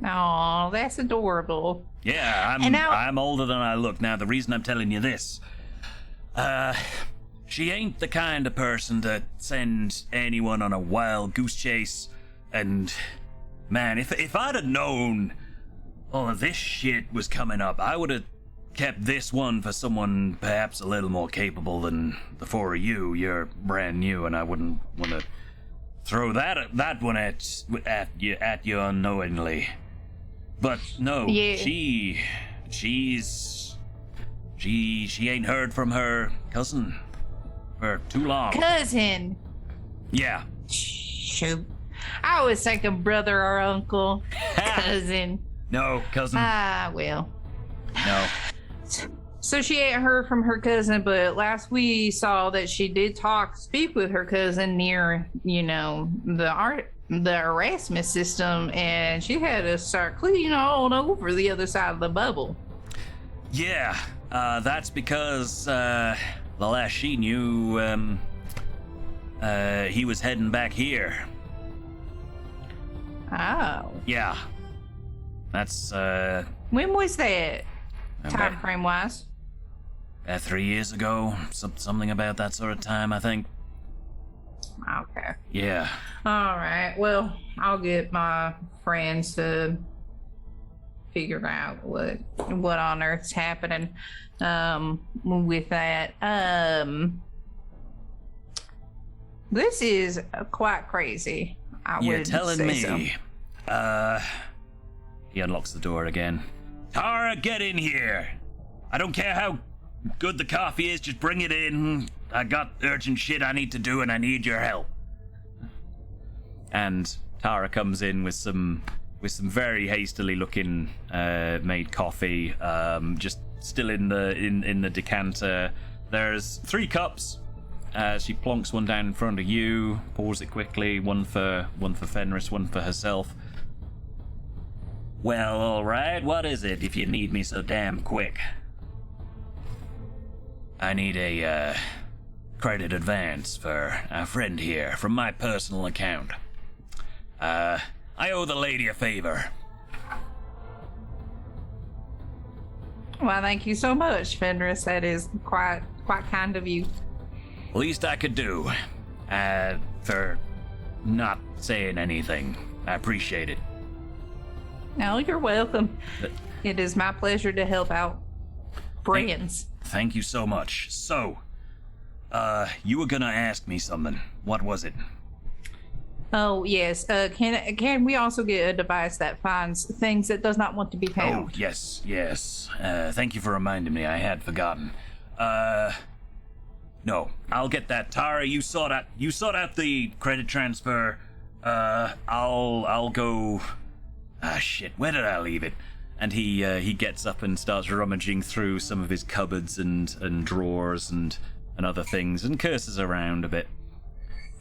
Oh, that's adorable. Yeah, I'm older than I look. Now, the reason I'm telling you this, she ain't the kind of person to send anyone on a wild goose chase. And, man, if I'd have known all of this shit was coming up, I would have kept this one for someone perhaps a little more capable than the four of you. You're brand new, and I wouldn't want to throw that one at you unknowingly. But no, yeah. she ain't heard from her cousin for too long. Cousin. Yeah. Shoot. I was thinking brother or uncle. Cousin. No, cousin. Well. No. So she ain't heard from her cousin, but last we saw that she did speak with her cousin near, the Erasmus system, and she had to start cleaning on over the other side of the bubble. Yeah, that's because the last she knew, he was heading back here. Oh. Yeah. That's, When was that? Time frame wise? 3 years ago. Something about that sort of time, I think. Okay. Yeah. All right. Well, I'll get my friends to figure out what on earth's happening with that. This is quite crazy. You're telling me. So. He unlocks the door again. Tara, get in here. I don't care how good the coffee is, just bring it in. I got urgent shit I need to do and I need your help. And Tara comes in with some very hastily looking made coffee, just still in the decanter. There's 3 cups. She plonks one down in front of you, pours it quickly, one for Fenris, one for herself. Well, all right, what is it if you need me so damn quick? I need a credit advance for a friend here from my personal account. I owe the lady a favor. Well, thank you so much, Fenris. That is quite kind of you. Least I could do for not saying anything. I appreciate it. No, you're welcome. It is my pleasure to help out friends. Thank you so much. So, you were gonna ask me something. What was it? Oh, yes. Can we also get a device that finds things that does not want to be found? Oh, yes. Thank you for reminding me. I had forgotten. No, I'll get that. Tara, you sort out the credit transfer. I'll go. Shit, where did I leave it? And he gets up and starts rummaging through some of his cupboards and drawers and other things and curses around a bit.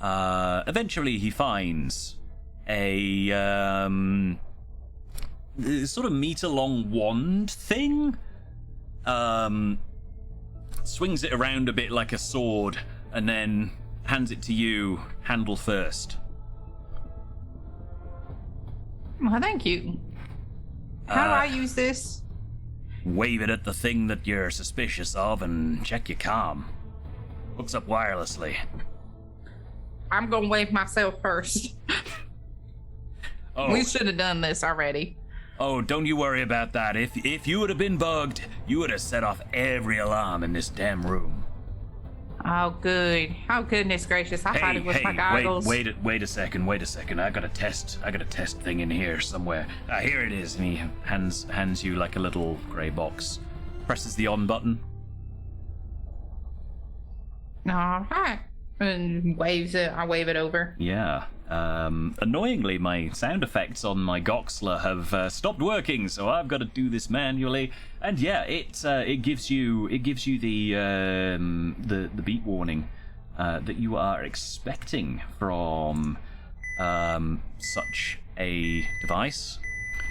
Eventually he finds a sort of meter-long wand thing. Swings it around a bit like a sword and then hands it to you, handle first. Well, thank you. How do I use this? Wave it at the thing that you're suspicious of and check your comm. Hooks up wirelessly. I'm gonna wave myself first. Oh. We should have done this already. Oh, don't you worry about that. If you would have been bugged, you would have set off every alarm in this damn room. Oh, good. Oh, goodness gracious. I thought it was my goggles. Wait a second. I got a test thing in here somewhere. Here it is. And he hands you like a little grey box. Presses the on button. All right. And waves it. I wave it over. Yeah. Annoyingly, my sound effects on my Goxler have stopped working, so I've got to do this manually. And yeah, it gives you the beat warning that you are expecting from such a device.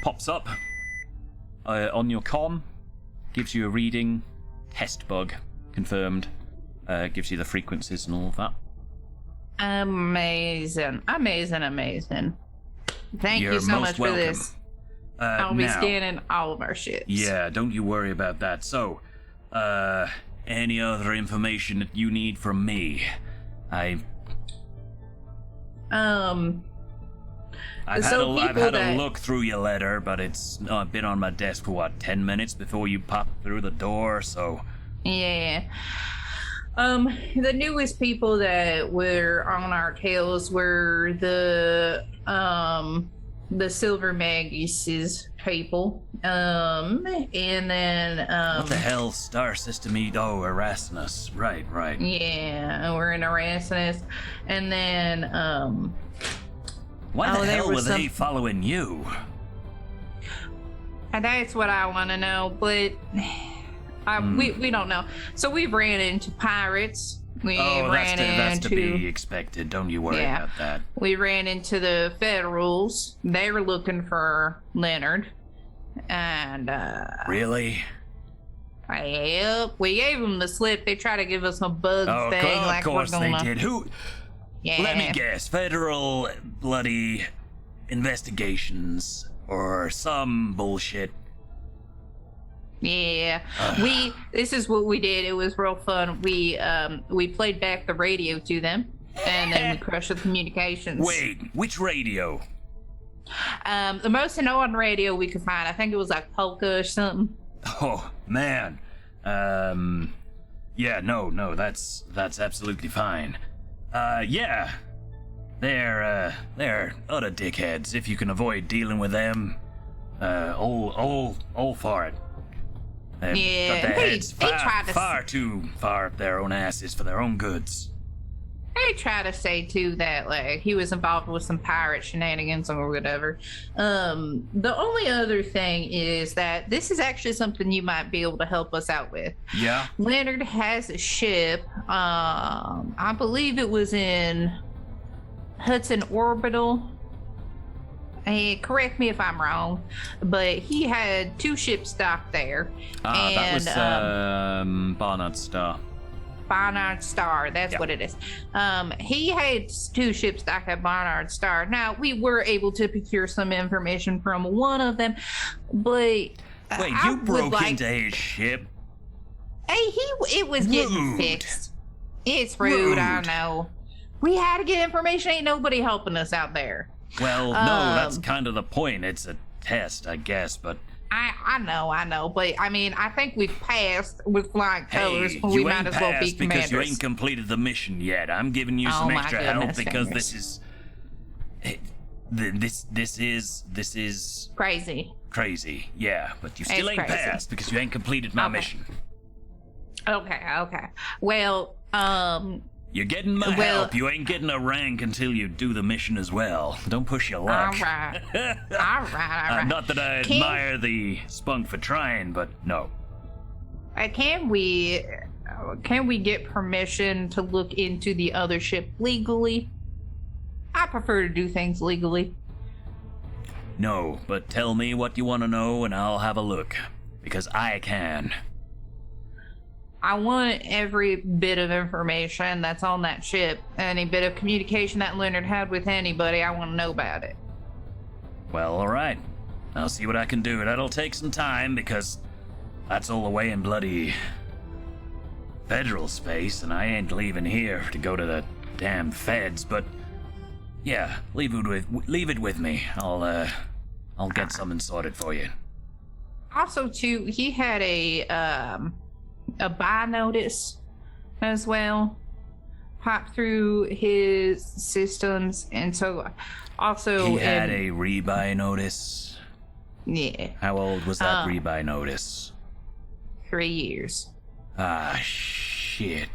Pops up on your comm, gives you a reading, test bug confirmed, gives you the frequencies and all of that. Amazing. Thank you so much welcome. for this. I'll be scanning all of our ships. Yeah, don't you worry about that. So, any other information that you need from me? I've had a look through your letter, but it's been on my desk for 10 minutes before you popped through the door, so... Yeah. The newest people that were on our tails were the Silver Magus' people. And then, what the hell, Star System harassing us. Right. Yeah, we're in Erasmus. And then, why the hell were they following you? And that's what I want to know, but... we don't know. So we ran into pirates. That's to be expected. Don't you worry about that. We ran into the Federals. They were looking for Leonard. And, Really? Yep. We gave them the slip. They tried to give us a bug thing. Of course they did. Who? Yeah. Let me guess. Federal bloody investigations or some bullshit. Yeah, this is what we did. It was real fun. We played back the radio to them, and then we crushed the communications. Wait, which radio? The most annoying radio we could find. I think it was like Polka or something. Oh man. Yeah, no, that's absolutely fine. Yeah. They're utter dickheads. If you can avoid dealing with them, all for it. They've got their heads far too far up their own asses for their own goods. They try to say too that like he was involved with some pirate shenanigans or whatever. The only other thing is that this is actually something you might be able to help us out with. Yeah. Leonard has a ship. I believe it was in Hudson Orbital. Correct me if I'm wrong, but he had 2 ships docked there. That was Barnard Star. Barnard Star, that's what it is. He had 2 ships docked at Barnard Star. Now, we were able to procure some information from one of them, but... Wait, you broke into his ship? Hey, it was getting fixed. It's rude, I know. We had to get information. Ain't nobody helping us out there. Well, no, that's kind of the point. It's a test, I guess, but... I know, but I mean, I think we've passed with flying colors. We might as well be commanders. Because you ain't completed the mission yet. I'm giving you some extra help because this is crazy. Yeah, but you still ain't passed because you ain't completed my mission. Okay. Well, you're getting my help. You ain't getting a rank until you do the mission as well. Don't push your luck. All right. Not that I admire the spunk for trying, but no. Can we get permission to look into the other ship legally? I prefer to do things legally. No, but tell me what you want to know and I'll have a look. Because I can. I want every bit of information that's on that ship. Any bit of communication that Leonard had with anybody, I want to know about it. Well, alright. I'll see what I can do. That'll take some time because that's all the way in bloody federal space, and I ain't leaving here to go to the damn feds, but yeah, leave it with me. I'll get something sorted for you. Also, too, he had a buy notice as well. pop through his systems, and so also He had a rebuy notice. Yeah. How old was that rebuy notice? 3 years. Ah, shit.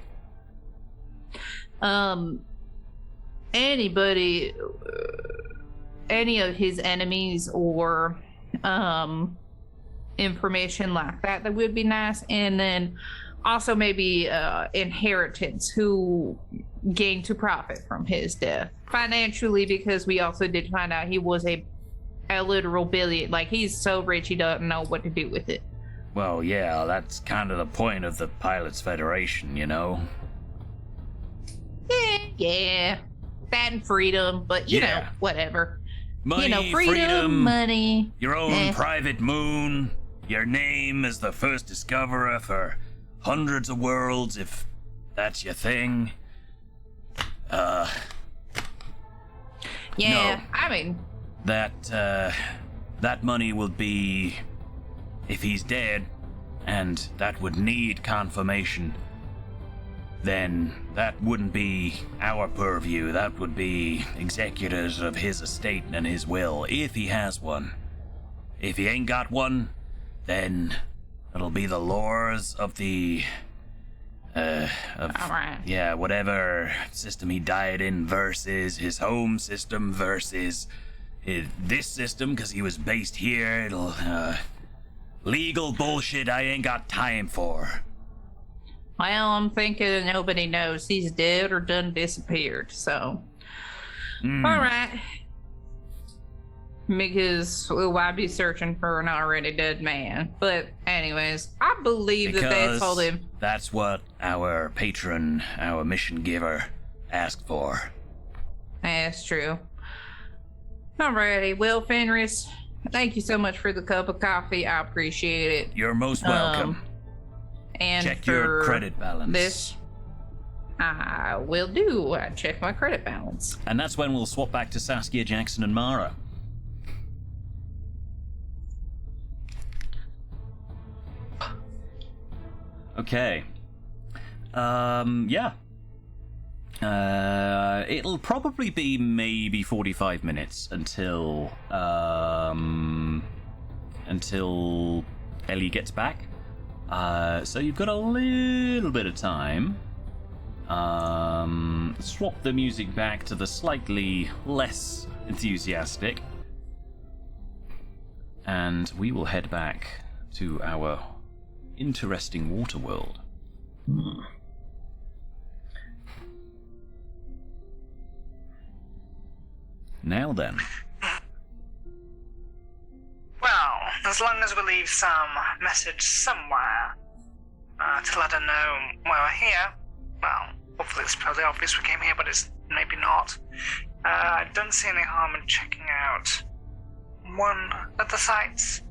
Anybody, any of his enemies or information like that would be nice. And then also maybe inheritance who gained to profit from his death financially, because we also did find out he was a literal billion. Like, he's so rich he doesn't know what to do with it. Well, yeah, that's kind of the point of the Pilots Federation, you know? Yeah. That and freedom, but you know, whatever. Money, freedom, money. Your own private moon. Your name as the first discoverer for hundreds of worlds, if that's your thing. Yeah, no. I mean... That money will be... If he's dead, and that would need confirmation, then that wouldn't be our purview. That would be executors of his estate and his will, if he has one. If he ain't got one, then it'll be the lores of the... Alright. Yeah, whatever system he died in versus his home system versus this system, because he was based here. It'll, legal bullshit I ain't got time for. Well, I'm thinking nobody knows he's dead or done disappeared, so... Alright. Because, why be searching for an already dead man? But anyways, I believe that they told him... That's what our patron, our mission giver, asked for. That's true. Alrighty, well, Fenris, thank you so much for the cup of coffee. I appreciate it. You're most welcome. And check for your credit balance. This, I will do. I check my credit balance. And that's when we'll swap back to Saskia, Jackson, and Mara. Okay. Yeah. It'll probably be maybe 45 minutes until Ellie gets back. So you've got a little bit of time. Swap the music back to the slightly less enthusiastic. And we will head back to our interesting water world. Now then. Well, as long as we leave some message somewhere to let her know why we're here, well, hopefully it's fairly obvious we came here, but it's maybe not. I don't see any harm in checking out one of the sites.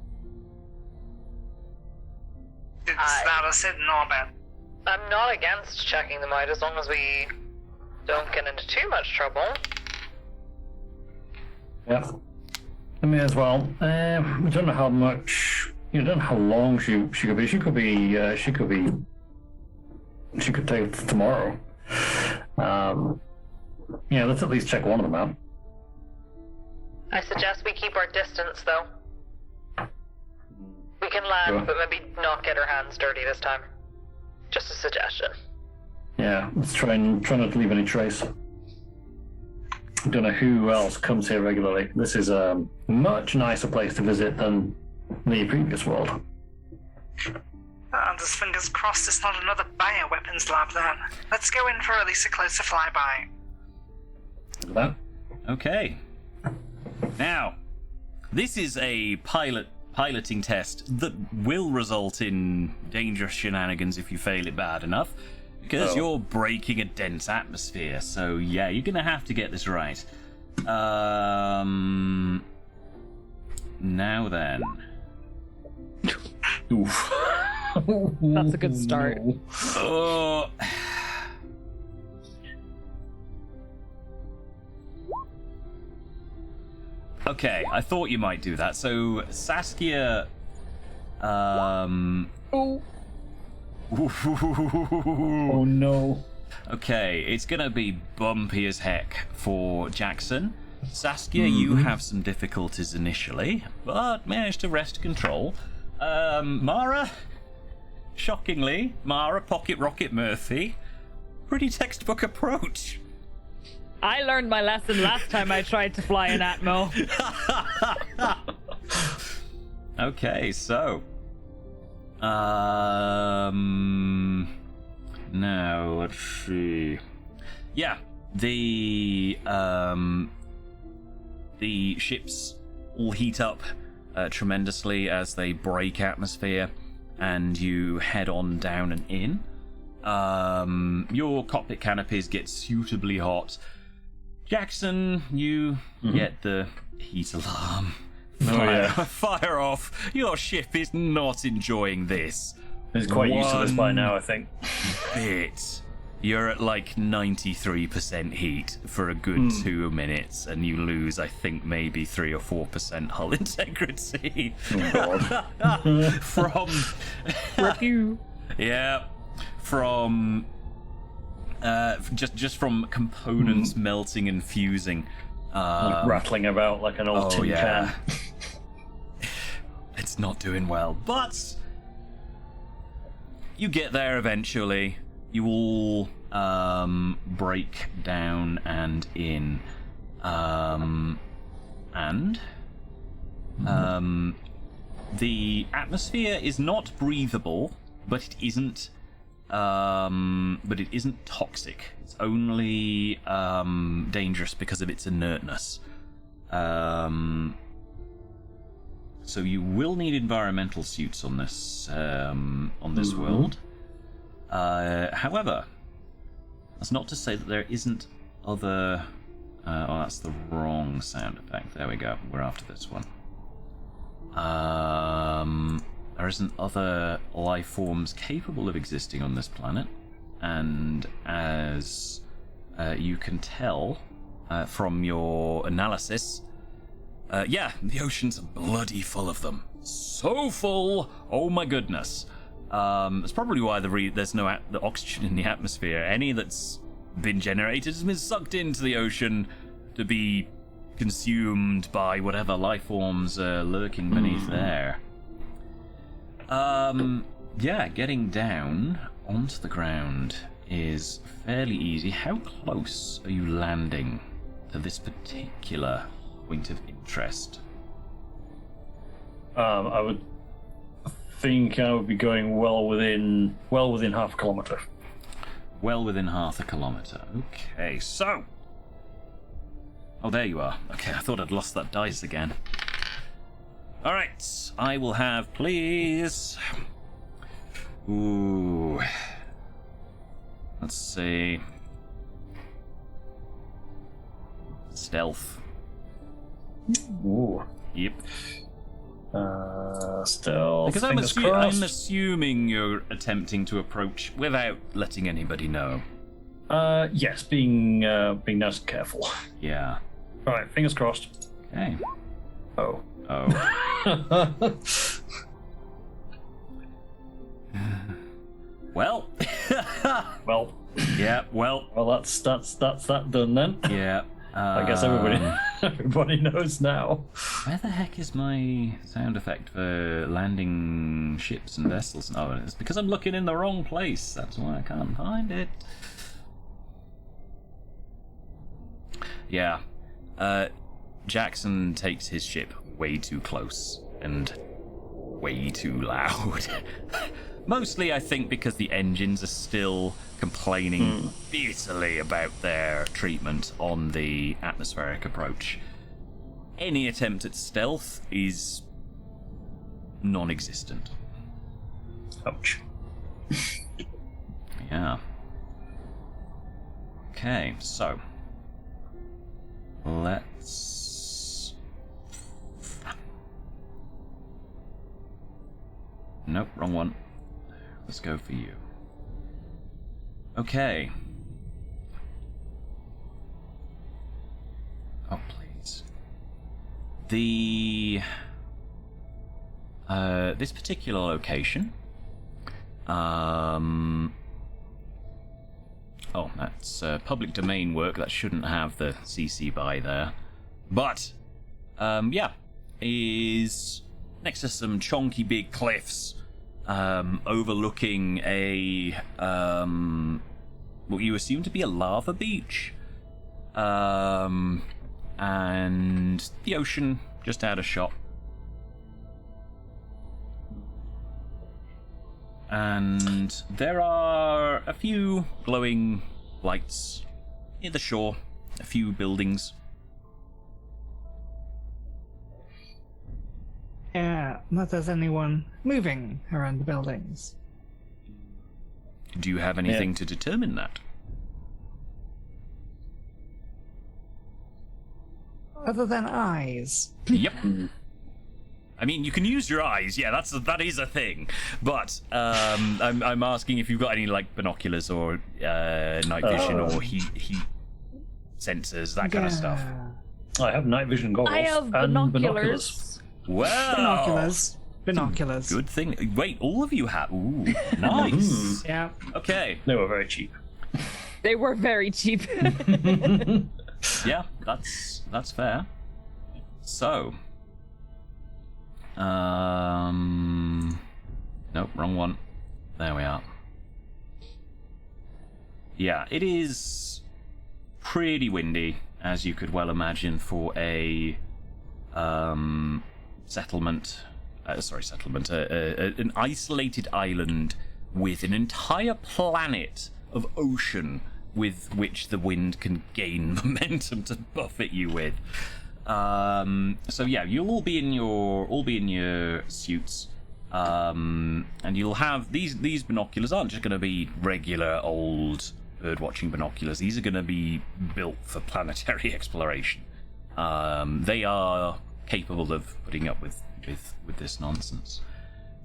Is that a sit in orbit? I'm not against checking them out as long as we don't get into too much trouble. Yeah. I may as well. We don't know how much. You don't know how long she could be. She could take it tomorrow. Yeah, let's at least check one of them out. I suggest we keep our distance, though. We can land, but maybe not get our hands dirty this time. Just a suggestion. Yeah, let's try not to leave any trace. I don't know who else comes here regularly. This is a much nicer place to visit than the previous world. Just fingers crossed it's not another bioweapons lab then. Let's go in for at least a closer flyby. Look at that. Okay. Now, this is a piloting test that will result in dangerous shenanigans if you fail it bad enough, because you're breaking a dense atmosphere. So yeah, you're gonna have to get this right. Now then. Oof. That's a good start. Oh. Okay, I thought you might do that. So Saskia, Oh no. Okay, it's gonna be bumpy as heck for Jackson. Saskia, you have some difficulties initially, but managed to wrest control. Mara, shockingly, Mara, Pocket Rocket Murphy, pretty textbook approach. I learned my lesson last time I tried to fly an Atmo. Okay, so now let's see. Yeah, the ships all heat up tremendously as they break atmosphere, and you head on down and in. Your cockpit canopies get suitably hot. Jackson, you get the heat alarm. Fire off. Your ship is not enjoying this. He's quite used to this by now, I think. Bit. You're at like 93% heat for a good 2 minutes, and you lose, I think, maybe 3 or 4% hull integrity. Oh, God. From. Review. Yeah. From. Just from components melting and fusing. Like rattling about like an old tin can. It's not doing well, but you get there eventually. You all break down and in, and the atmosphere is not breathable, but it isn't. But it isn't toxic. It's only dangerous because of its inertness. So you will need environmental suits on this world. However, that's not to say that there isn't other. Oh, that's the wrong sound effect. There we go. We're after this one. There isn't other life forms capable of existing on this planet, and as you can tell from your analysis, the oceans are bloody full of them. So full, oh my goodness. That's probably why there's no the oxygen in the atmosphere. Any that's been generated has been sucked into the ocean to be consumed by whatever life forms are lurking beneath there. Getting down onto the ground is fairly easy. How close are you landing to this particular point of interest? I would think I would be going well within half a kilometre. Well within half a kilometre. Okay, so. Oh, there you are. Okay, I thought I'd lost that dice again. Alright, I will have, please. Ooh. Let's see. Stealth. Ooh. Yep. Stealth. Because I'm assuming you're attempting to approach without letting anybody know. Yes, being nice and careful. Yeah. Right, fingers crossed. Okay. Oh. Well. Well. Yeah. Well. Well, that's that done then. Yeah. I guess everybody knows now. Where the heck is my sound effect for landing ships and vessels? Oh, it's because I'm looking in the wrong place. That's why I can't find it. Yeah. Jackson takes his ship way too close and way too loud. Mostly, I think, because the engines are still complaining bitterly about their treatment on the atmospheric approach. Any attempt at stealth is non-existent. Ouch. Yeah. Okay, so let's... Nope, wrong one. Let's go for you. Okay. Oh, please. This particular location Oh, that's public domain work. That shouldn't have the CC by there. But, yeah, is next to some chonky big cliffs, overlooking a what you assume to be a lava beach, and the ocean just out of shot. And there are a few glowing lights near the shore, a few buildings. Yeah, not there's anyone moving around the buildings. Do you have anything to determine that? Other than eyes. Yep. I mean, you can use your eyes. Yeah, that is a thing. But I'm asking if you've got any like binoculars or night vision or heat sensors, that kind of stuff. I have night vision goggles. I have and binoculars. Wow. Binoculars. Good thing. Wait, all of you have. Ooh, nice. Yeah. Okay. They were very cheap. They were very cheap. Yeah, that's fair. So. Nope, wrong one. There we are. Yeah, it is pretty windy, as you could well imagine, for a settlement. An isolated island with an entire planet of ocean with which the wind can gain momentum to buffet you with. So yeah, you'll all be in your suits, and you'll have these binoculars aren't just going to be regular old bird-watching binoculars. These are going to be built for planetary exploration. They are capable of putting up with this nonsense.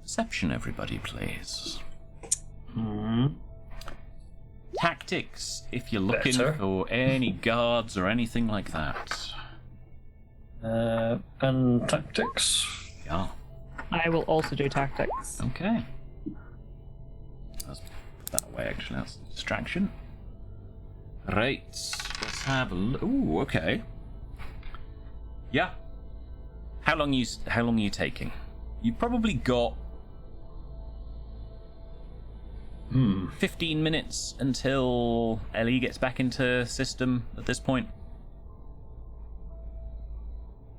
Perception, everybody, please. Tactics, if you're looking for any guards or anything like that. And tactics. Yeah. I will also do tactics. Okay. Let's put that away, actually. That's a distraction. Right. Let's have a look. Ooh, okay. Yeah. How long are you taking? You've probably got 15 minutes until Ellie gets back into system at this point.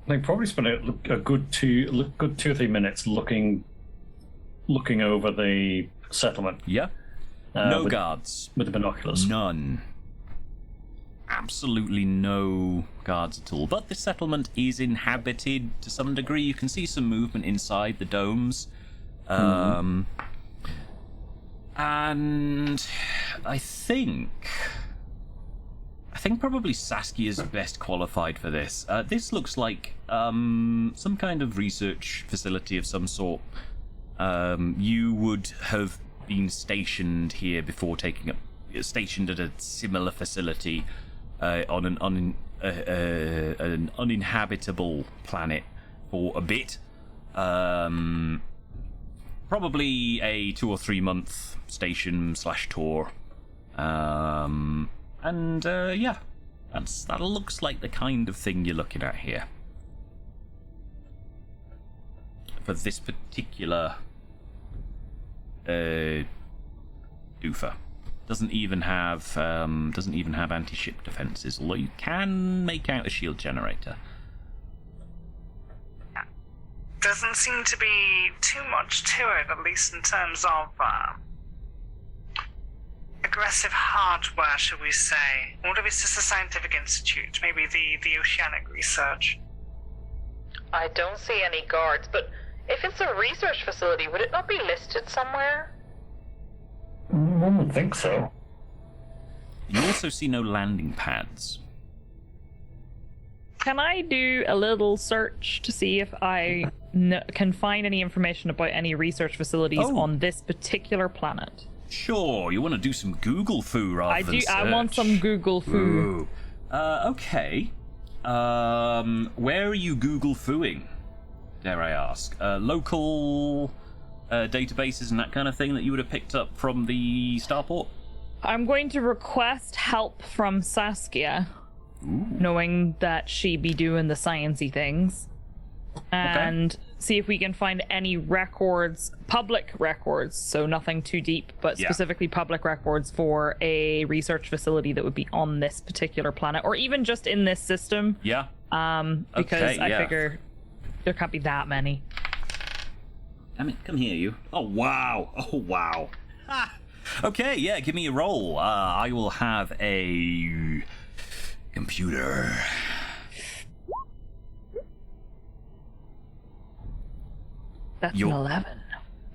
They probably spent a good 2 or 3 minutes looking over the settlement. Yeah. No guards. With the binoculars. None. Absolutely no guards at all. But the settlement is inhabited to some degree. You can see some movement inside the domes. And I think probably Saskia's best qualified for this. This looks like some kind of research facility of some sort. You would have been stationed here before stationed at a similar facility on an uninhabitable planet for a bit. Probably a 2 or 3 month station / tour. Yeah, that looks like the kind of thing you're looking at here. For this particular doofer. Doesn't even have anti-ship defenses, although you can make out a shield generator. Doesn't seem to be too much to it, at least in terms of aggressive hardware, shall we say. Or if it's just a scientific institute, maybe the oceanic research. I don't see any guards, but if it's a research facility, would it not be listed somewhere? I would think so. You also see no landing pads. Can I do a little search to see if I can find any information about any research facilities on this particular planet? Sure, you want to do some Google foo rather than search. I want some Google foo. Okay. Where are you Google fooing? Dare I ask? Local databases and that kind of thing that you would have picked up from the starport? I'm going to request help from Saskia, knowing that she be doing the sciencey things, and see if we can find any records, public records, so nothing too deep, but specifically public records for a research facility that would be on this particular planet, or even just in this system. Yeah. Because I figure there can't be that many. Damn it, come here, you. Oh, wow. Oh, wow. Ah. Okay, yeah, give me a roll. I will have a computer. That's an 11.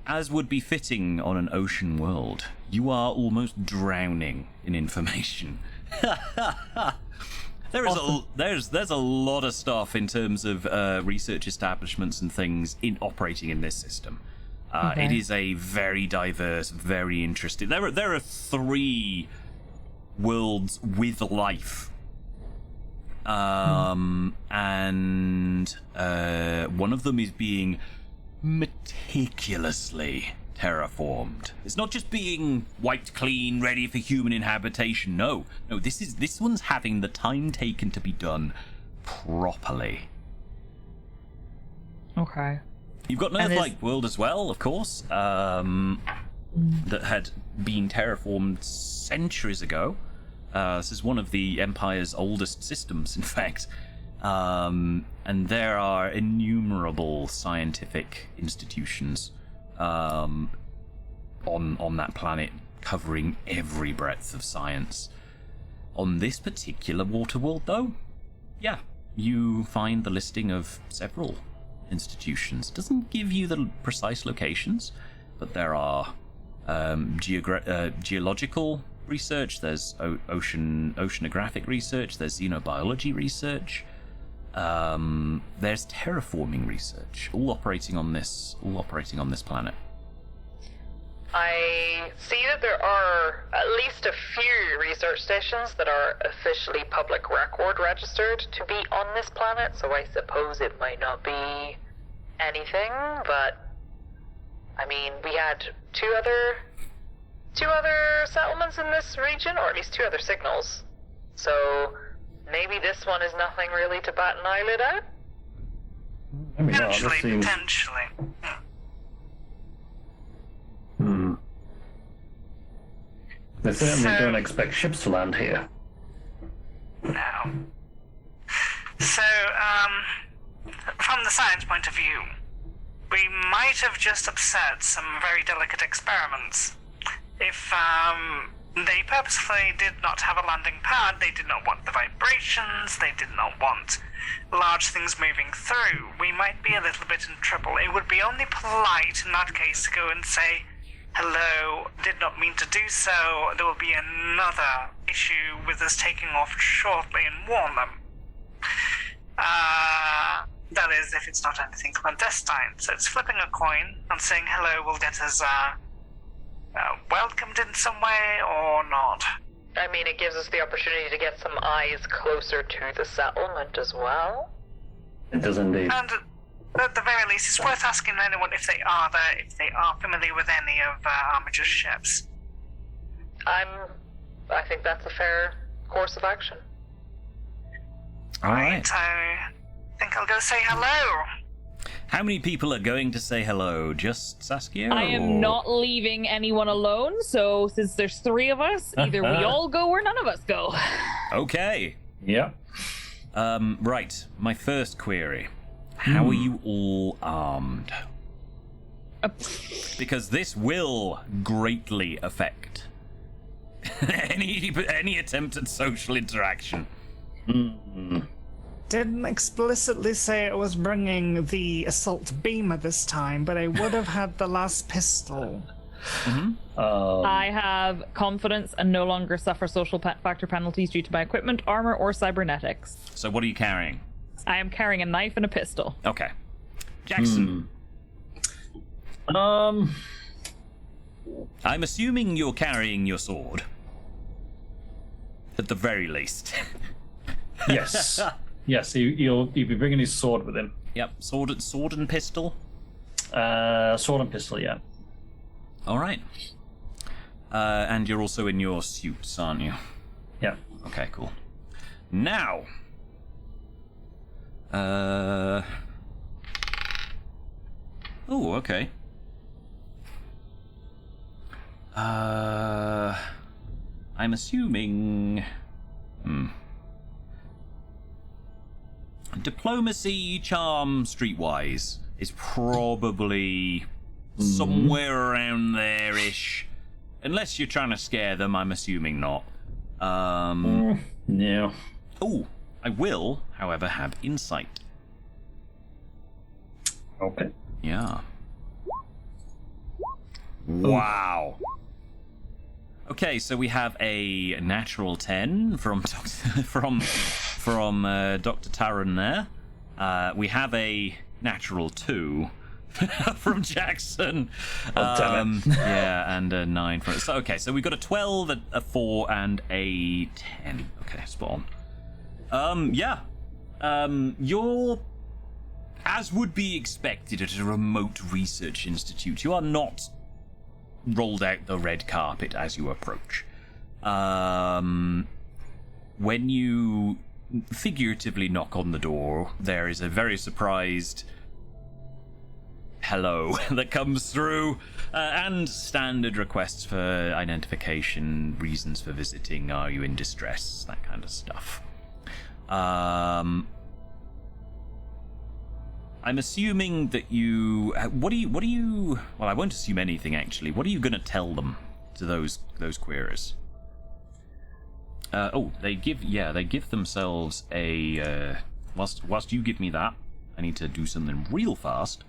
As would be fitting on an ocean world, you are almost drowning in information. There's a lot of stuff in terms of research establishments and things operating in this system. It is a very diverse, very interesting. There are 3 worlds with life, and one of them is being meticulously terraformed. It's not just being wiped clean, ready for human inhabitation. No, this one's having the time taken to be done properly. Okay. You've got an Earth-like world as well, of course, that had been terraformed centuries ago. This is one of the Empire's oldest systems, in fact. And there are innumerable scientific institutions on that planet covering every breadth of science. On this particular water world, though, you find the listing of several institutions. It doesn't give you the precise locations, but there are geological research, there's oceanographic research, there's xenobiology research, there's terraforming research, all operating on this planet. I see that there are at least a few research stations that are officially public record registered to be on this planet, so I suppose it might not be anything, but I mean, we had two other settlements in this region, or at least 2 other signals, so maybe this one is nothing really to bat an eyelid at? Potentially. They certainly don't expect ships to land here. No. So, from the science point of view, we might have just upset some very delicate experiments. If they purposefully did not have a landing pad, they did not want the vibrations, they did not want large things moving through, we might be a little bit in trouble. It would be only polite in that case to go and say, hello, did not mean to do so, there will be another issue with us taking off shortly, and warn them. That is, if it's not anything clandestine. So it's flipping a coin and saying hello will get us welcomed in some way or not. I mean, it gives us the opportunity to get some eyes closer to the settlement as well. It does indeed. And at the very least, it's worth asking anyone if they are there, if they are familiar with any of Armiger's ships. I think that's a fair course of action. All right. I think I'll go say hello. How many people are going to say hello? Just Saskia? I am not leaving anyone alone, so since there's 3 of us, either we all go or none of us go. Okay. Yeah. Right. My first query. How are you all armed? Because this will greatly affect any attempt at social interaction. Didn't explicitly say it was bringing the assault beamer this time, but I would have had the last pistol. I have confidence and no longer suffer social factor penalties due to my equipment, armor, or cybernetics. So what are you carrying? I am carrying a knife and a pistol. Okay. Jackson. I'm assuming you're carrying your sword. At the very least. Yes. Yes, he'll be bringing his sword with him. Yep, sword and pistol. Sword and pistol, yeah. All right. And you're also in your suits, aren't you? Yeah. Okay, cool. Now, oh, okay. I'm assuming. Diplomacy, charm, streetwise is probably somewhere around there-ish. Unless you're trying to scare them, I'm assuming not. Yeah. Oh, I will, however, have insight. Okay. Yeah. Wow. Okay, so we have a natural 10 from Dr. Taran there. We have a natural 2 from Jackson. Damn it. Yeah, and a 9 from. So okay, so we've got a 12, a 4, and a 10. Okay, spot on. Yeah. You're, as would be expected at a remote research institute, you are not rolled out the red carpet as you approach. When you figuratively knock on the door, there is a very surprised hello that comes through, and standard requests for identification, reasons for visiting, are you in distress, that kind of stuff. I'm assuming that you. What do you? Well, I won't assume anything actually. What are you going to tell them to those queries? They give themselves a. Whilst you give me that, I need to do something real fast.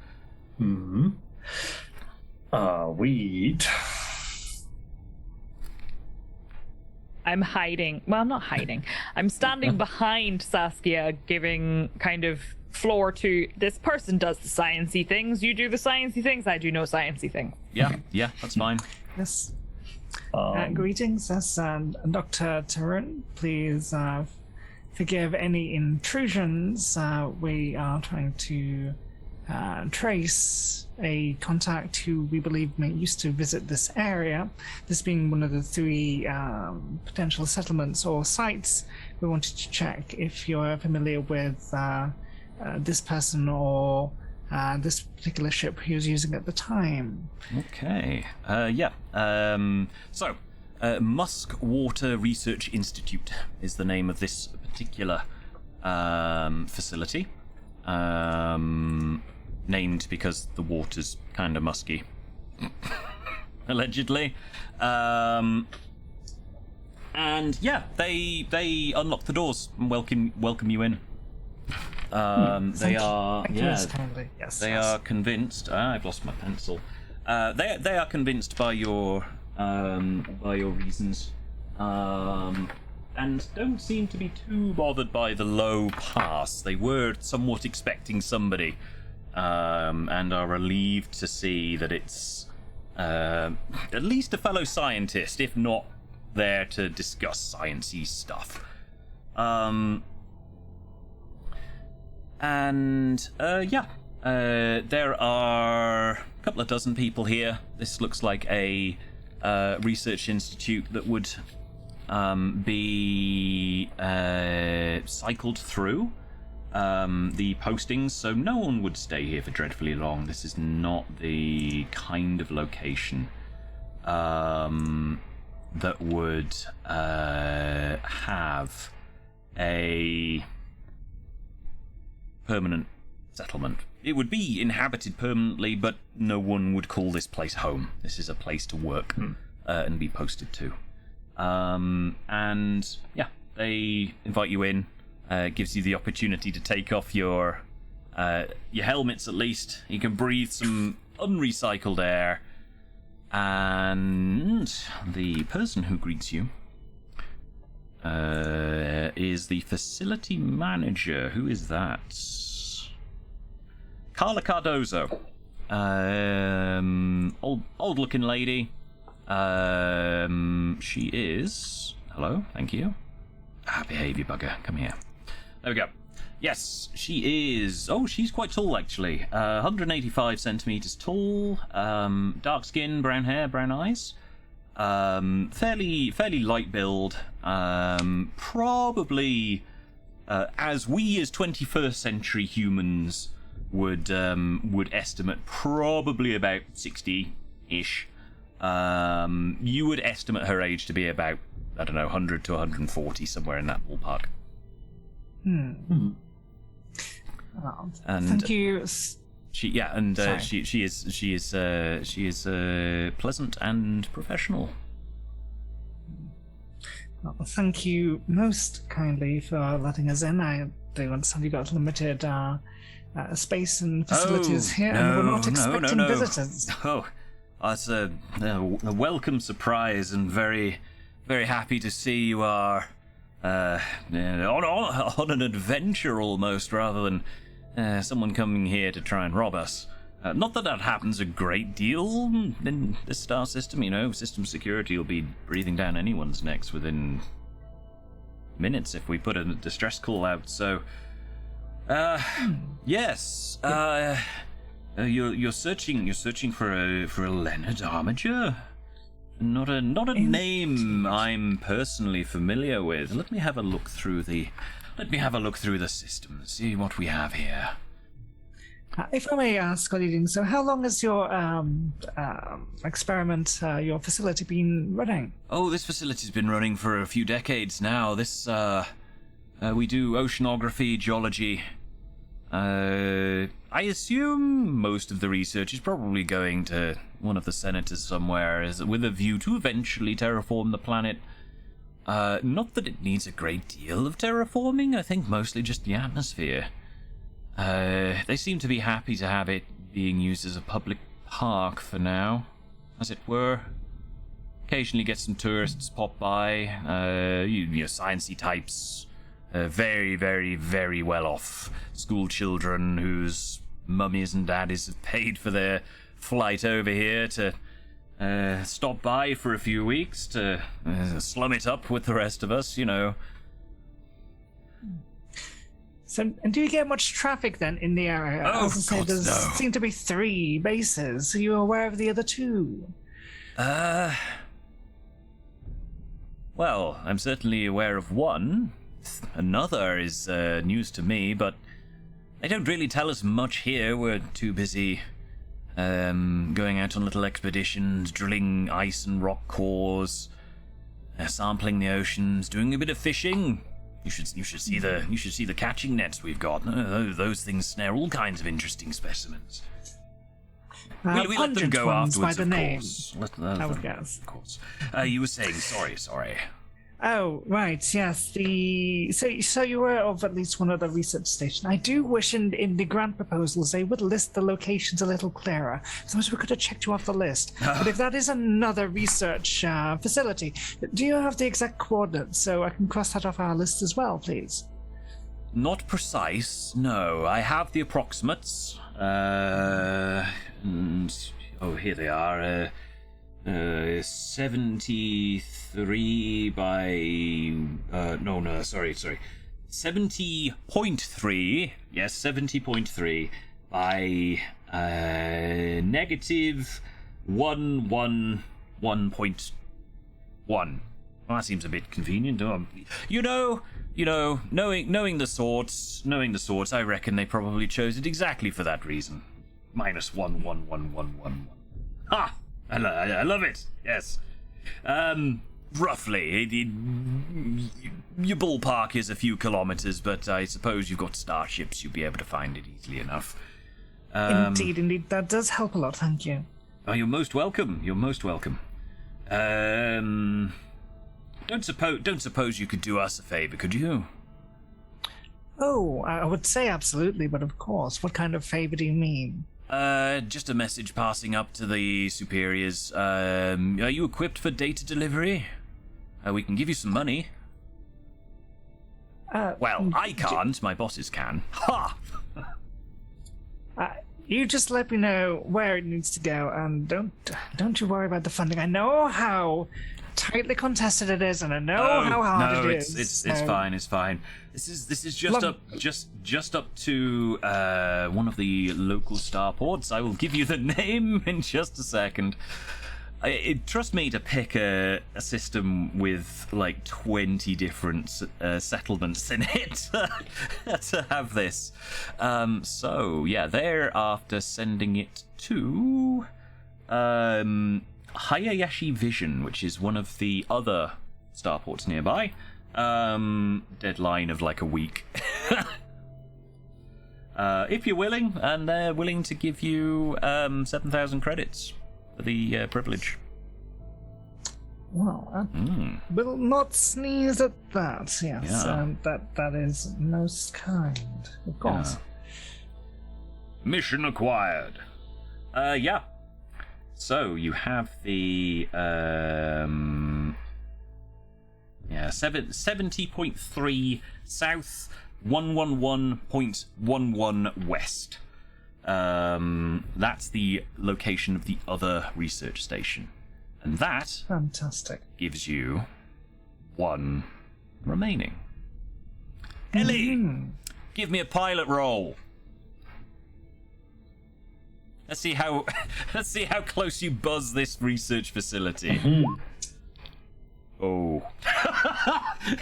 I'm hiding. Well, not hiding. I'm standing behind Saskia, giving kind of floor to this person does the sciencey things. You do the sciencey things. I do no sciencey thing. Yeah, that's fine. Yes. Greetings, yes, Dr. Tarun. Please forgive any intrusions. We are trying to trace a contact who we believe used to visit this area. This being one of the 3 potential settlements or sites. We wanted to check if you're familiar with this person or this particular ship he was using at the time. Okay. Musk Water Research Institute is the name of this particular facility. Named because the water's kind of musky. Allegedly. And yeah, they unlock the doors and welcome you in. They are convinced. I've lost my pencil. They are convinced by your reasons, and don't seem to be too bothered by the low pass. They were somewhat expecting somebody, and are relieved to see that it's at least a fellow scientist, if not there to discuss sciencey stuff. There are a couple of dozen people here. This looks like a research institute that would be cycled through the postings, so no one would stay here for dreadfully long. This is not the kind of location that would have a permanent settlement. It would be inhabited permanently, but no one would call this place home. This is a place to work and be posted to. And yeah, they invite you in, gives you the opportunity to take off your helmets at least. You can breathe some unrecycled air. And the person who greets you is the facility manager. Who is that? Carla Cardozo. Old-looking lady. She is... Hello, thank you. Behave, you bugger. Come here. There we go. Yes, she is... Oh, she's quite tall, actually. 185 centimeters tall. Dark skin, brown hair, brown eyes. fairly light build. Probably as we as 21st century humans would estimate, probably about 60-ish. You would estimate her age to be about, I don't know, 100 to 140, somewhere in that ballpark. Oh, And thank you. she is pleasant and professional. Well, thank you most kindly for letting us in. I do understand you got limited space and facilities here, and we're not expecting visitors. Oh, that's a welcome surprise, and very, very happy to see you are on an adventure almost, rather than someone coming here to try and rob us. Not that happens a great deal in this star system, System security will be breathing down anyone's necks within minutes if we put a distress call out. So, yes, you're searching for a Leonard Armiger. Not a name I'm personally familiar with. Let me have a look through the system, see what we have here. If I may ask, while you're doing so, how long has your experiment, your facility been running? Oh, this facility's been running for a few decades now. This, we do oceanography, geology. I assume most of the research is probably going to one of the senators somewhere, with a view to eventually terraform the planet. Not that it needs a great deal of terraforming, I think mostly just the atmosphere. They seem to be happy to have it being used as a public park for now, as it were. Occasionally get some tourists pop by, sciencey types, very, very, very well off school children whose mummies and daddies have paid for their flight over here to stop by for a few weeks to slum it up with the rest of us, So, and do you get much traffic then in the area? Oh, As I say, God, there no. seem to be 3 bases. Are you aware of the other 2? Well, I'm certainly aware of one. Another is news to me, but they don't really tell us much here. We're too busy going out on little expeditions, drilling ice and rock cores, sampling the oceans, doing a bit of fishing. You should see the catching nets we've got. Those things snare all kinds of interesting specimens. We let them go afterwards, by the name, course. I would guess. Of course. You were saying sorry. Oh, right, yes. So you were of at least one other research station. I do wish in the grant proposals they would list the locations a little clearer. Sometimes we could have checked you off the list. But if that is another research facility, do you have the exact coordinates so I can cross that off our list as well, please? Not precise, no. I have the approximates. Here they are. 73 by 70.3. Yes, 70.3 by negative 111.1. Well, that seems a bit convenient. Knowing the sorts, I reckon they probably chose it exactly for that reason. Minus 11111. Ha! I love it. Yes. Roughly, your ballpark is a few kilometers, but I suppose you've got starships. You'll be able to find it easily enough. Indeed, that does help a lot. Thank you. Oh, you're most welcome. Don't suppose you could do us a favor, could you? Oh, I would say absolutely, but of course. What kind of favor do you mean? Just a message passing up to the superiors. Are you equipped for data delivery? We can give you some money. Well, I can't. My bosses can. Ha! You just let me know where it needs to go, and don't you worry about the funding. I know how tightly contested it is, and I know how hard it is. It's fine. It's fine. This is just up to one of the local starports. I will give you the name in just a second. Trust me to pick a system with like 20 different settlements in it to have this. So yeah, they're after sending it to Hayashi Vision, which is one of the other starports nearby. Deadline of like a week. If you're willing, and they're willing to give you 7,000 credits for the privilege. Well, will not sneeze at that. Yes, Yeah. that is most kind. Of course. Mission acquired. Yeah. So you have the 70.3 south, 111.11 west. That's the location of the other research station. And that Fantastic. gives you 1 remaining. Ellie, give me a pilot roll. Let's see how close you buzz this research facility. Oh.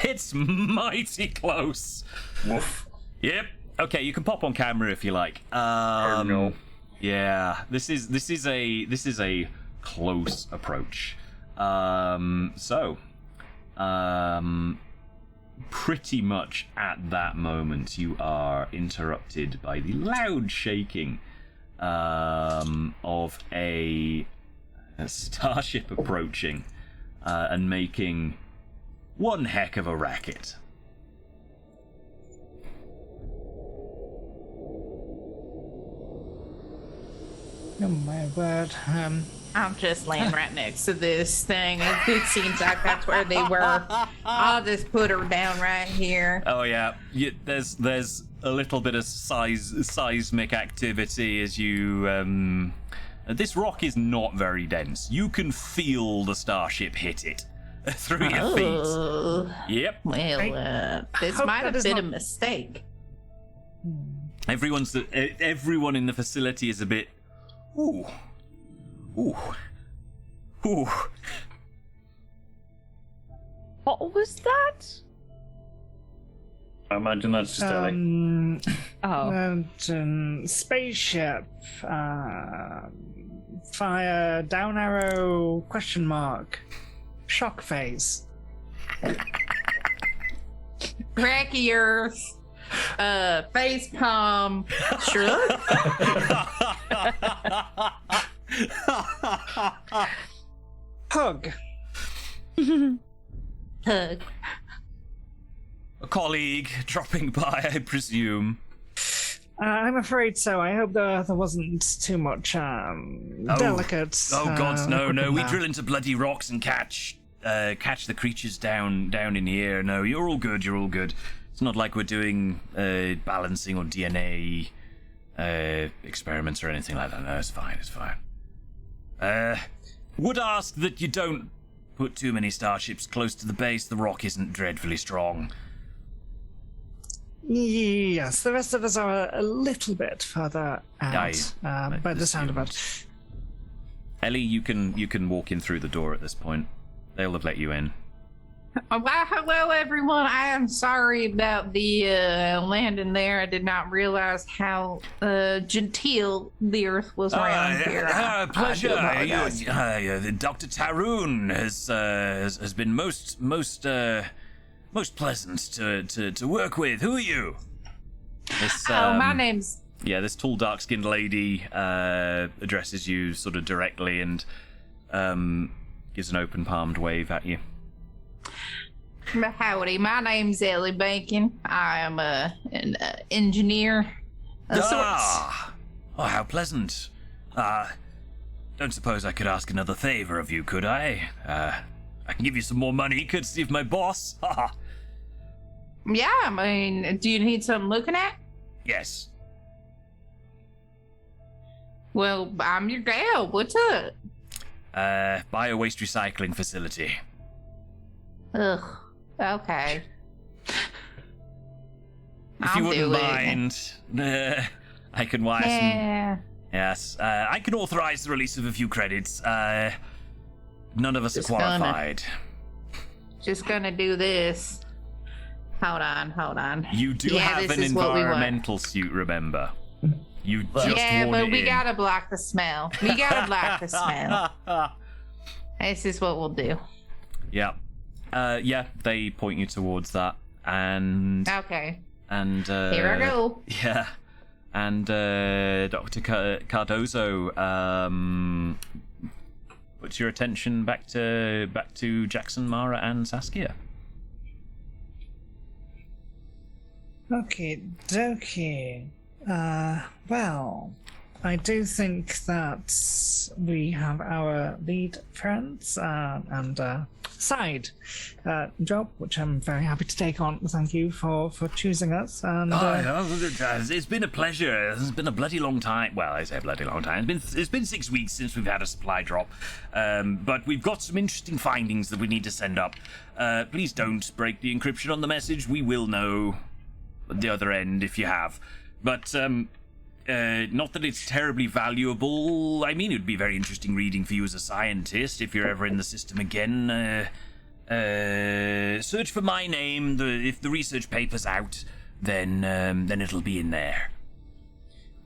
It's mighty close. Woof. Yep. Okay, you can pop on camera if you like. No. Yeah, this is a close approach. Pretty much at that moment you are interrupted by the loud shaking of a starship approaching and making one heck of a racket. Oh my word. I'm just laying right next to this thing. It seems like that's where they were. I'll just put her down right here. Oh yeah, there's a little bit of seismic activity as you. This rock is not very dense. You can feel the starship hit it through your feet. Yep. Well, this hope might that have is been not- a mistake. Everyone in the facility is a bit. Ooh. What was that? I imagine that's just Ellie. Oh. Spaceship. Fire. Down arrow. Question mark. Shock phase. Cracky Earth. Face palm. Shrug. Hug. Hug. A colleague dropping by, I presume. I'm afraid so. I hope there wasn't too much delicate. Oh gods, no! We equipment drill into bloody rocks and catch the creatures down in here. No, you're all good. You're all good. It's not like we're doing balancing or DNA experiments or anything like that. No, it's fine. It's fine. Would ask that you don't put too many starships close to the base. The rock isn't dreadfully strong. Yes, the rest of us are a little bit further out, I by the sound of it. Ellie, you can walk in through the door at this point. They'll have let you in. Well, hello everyone. I am sorry about the landing there. I did not realize how genteel the Earth was around here. Pleasure. I do apologize. Dr. Taroon has been most pleasant to work with. Who are you? This, my name's Yeah, this tall, dark-skinned lady addresses you sort of directly and gives an open-palmed wave at you. Howdy. My name's Ellie Bacon. I am an engineer of sorts. Oh, how pleasant. Don't suppose I could ask another favor of you, could I? I can give you some more money, courtesy of my boss. Yeah, I mean, do you need something looking at? Yes. Well, I'm your gal. What's up? Bio-waste recycling facility. Ugh. Okay. If you wouldn't mind, I can wire some... Yeah. Yes, I can authorize the release of a few credits. None of us are qualified. Just gonna do this. Hold on. You do have an environmental suit, remember? You just yeah, worn but it we in. gotta block the smell. We gotta block the smell. This is what we'll do. Yeah. Yeah, they point you towards that. And... Okay. And, Here I go. Yeah. And, Dr. Cardozo, puts your attention back to Jackson, Mara, and Saskia. Okay, dokie. Well, I do think that we have our lead friends and side job, which I'm very happy to take on. Thank you for choosing us. And it's been a pleasure. It's been a bloody long time. Well, I say bloody long time. It's been 6 weeks since we've had a supply drop, but we've got some interesting findings that we need to send up. Please don't break the encryption on the message. We will know at the other end if you have. But not that it's terribly valuable. I mean, it would be very interesting reading for you as a scientist if you're ever in the system again. Search for my name. If the research paper's out, then it'll be in there.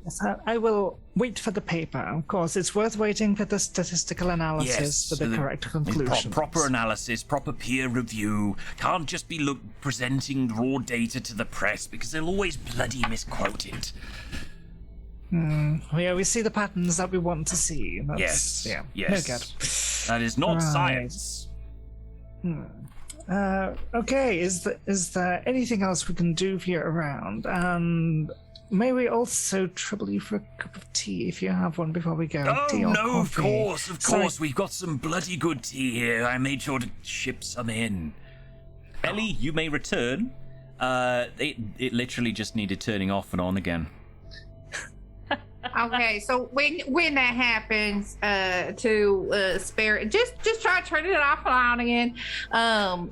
Yes, I will wait for the paper. Of course, it's worth waiting for the statistical analysis for the correct conclusions. Proper analysis, proper peer review. Can't just be presenting raw data to the press because they'll always bloody misquote it. Yeah, we see the patterns that we want to see. Yes. Yeah. Yes. No good. That is not Right. science. Okay, is there anything else we can do for you around? And may we also trouble you for a cup of tea if you have one before we go? Oh, tea or no, of coffee? course. We've got some bloody good tea here. I made sure to ship some in. Ellie, you may return. It literally just needed turning off and on again. Okay, so when that happens, to spare, just try turning it off and on again.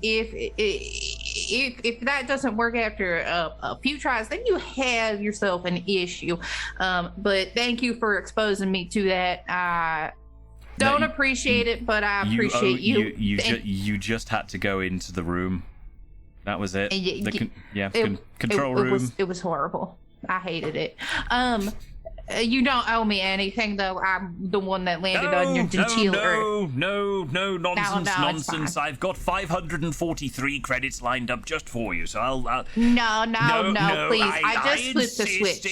If that doesn't work after a few tries, then you have yourself an issue. But thank you for exposing me to that. I don't appreciate it, but I appreciate you. You just had to go into the room. That was it. Control it room. It was horrible. I hated it. You don't owe me anything, though. I'm the one that landed on your genteel earth. No, nonsense. It's fine. I've got 543 credits lined up just for you, so I'll No, please. I just flipped the insist switch.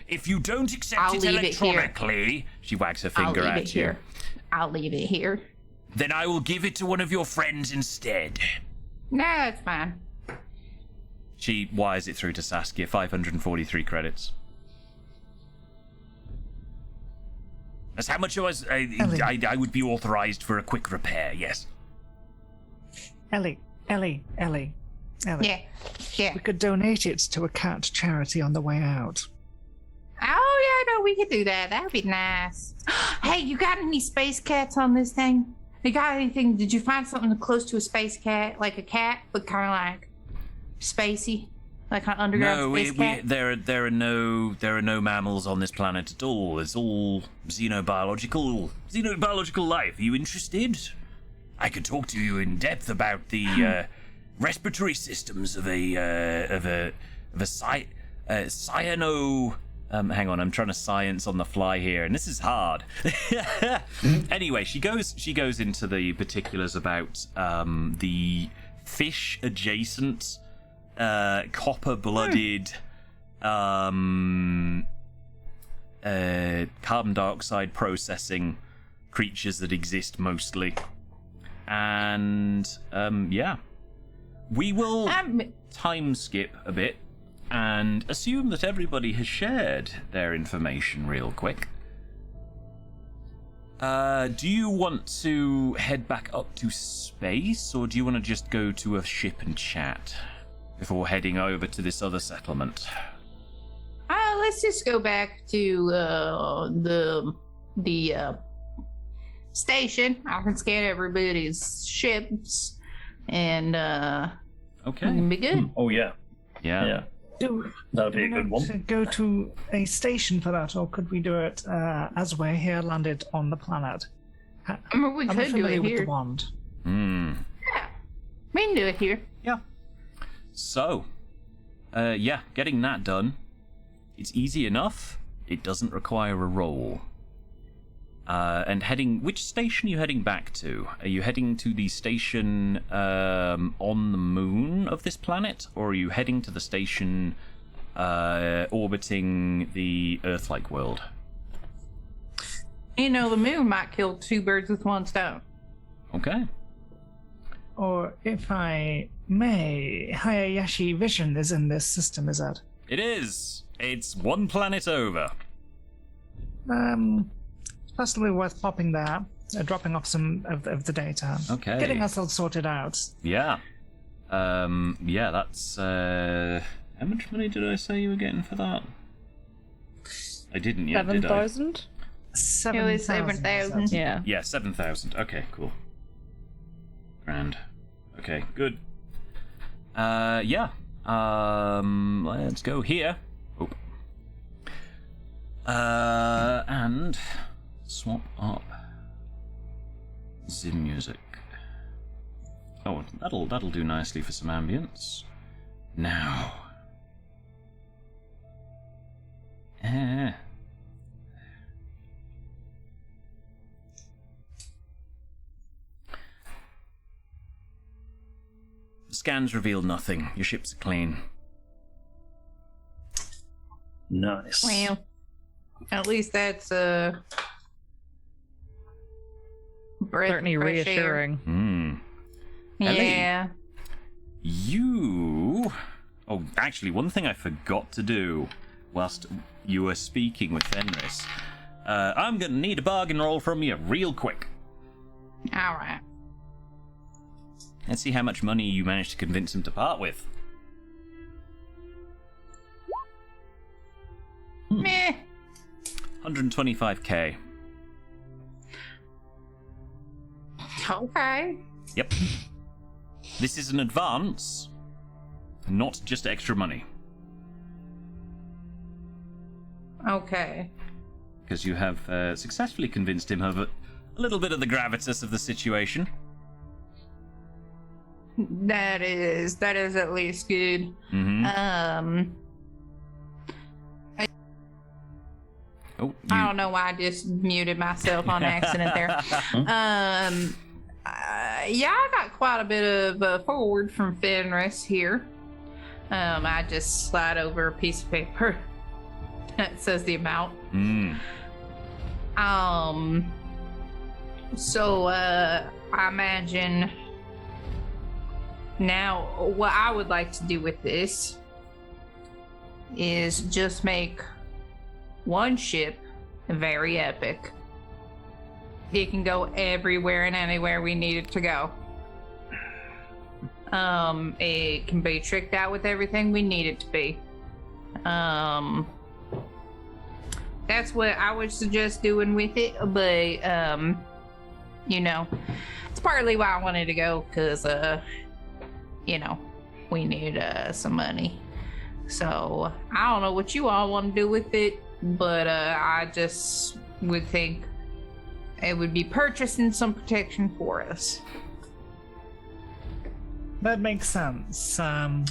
If you don't accept I'll it leave it here. electronically, she wags her finger at you. I'll leave it here. Then I will give it to one of your friends instead. No, that's fine. She wires it through to Saskia, 543 credits. That's how much I would be authorized for a quick repair, yes. Ellie. Yeah. We could donate it to a cat charity on the way out. Oh, yeah, no, we could do that. That would be nice. Hey, you got any space cats on this thing? You got anything? Did you find something close to a space cat? Like a cat, but kind of like spacey? Like an underground space cat? There are no mammals on this planet at all. It's all xenobiological life. Are you interested? I could talk to you in depth about the respiratory systems of a cyano. Hang on, I'm trying to science on the fly here, and this is hard. Anyway, she goes into the particulars about the fish adjacent. Copper-blooded carbon dioxide processing creatures that exist mostly. And we will time skip a bit and assume that everybody has shared their information real quick. Do you want to head back up to space, or do you want to just go to a ship and chat before heading over to this other settlement? Let's just go back to the station. I can scan everybody's ships, and okay, be good. Oh yeah. That'll be a good one. To go to a station for that, or could we do it as we're here landed on the planet? I mean, we I'm could do familiar it with here. the wand. Hmm. Yeah, we can do it here. Yeah. So, getting that done. It's easy enough. It doesn't require a roll. And which station are you heading back to? Are you heading to the station on the moon of this planet, or are you heading to the station orbiting the Earth-like world? You know, the moon might kill two birds with one stone. Okay. Or if I may, Hayashi Vision is in this system, is it? It is. It's one planet over. Possibly worth popping there, dropping off some of the data. Okay. Getting us all sorted out. Yeah. That's how much money did I say you were getting for that? I didn't yet, did I? 7,000? It was 7,000. Yeah. Yeah, 7,000. Okay, cool. Grand. Okay, good. Let's go here. Oh. And swap up Zim music. Oh, that'll do nicely for some ambience. Now. Scans reveal nothing. Your ships are clean. Nice. Well, at least that's Certainly reassuring. Hmm. Ellie. Yeah. Oh, actually, one thing I forgot to do whilst you were speaking with Fenris. I'm gonna need a bargain roll from you real quick. All right. Let's see how much money you managed to convince him to part with. Meh. 125k. Okay. Yep. This is an advance, not just extra money. Okay. Because you have successfully convinced him of a little bit of the gravitas of the situation. That is at least good. Mm-hmm. I don't know why I just muted myself on accident there. I got quite a bit of forward from Fenris here. I just slide over a piece of paper that says the amount. So I imagine now what I would like to do with this is just make one ship very epic. It can go everywhere and anywhere we need it to go. It can be tricked out with everything we need it to be. That's what I would suggest doing with it, but it's partly why I wanted to go, because we need some money. So I don't know what you all want to do with it, but I just would think it would be purchasing some protection for us. That makes sense. I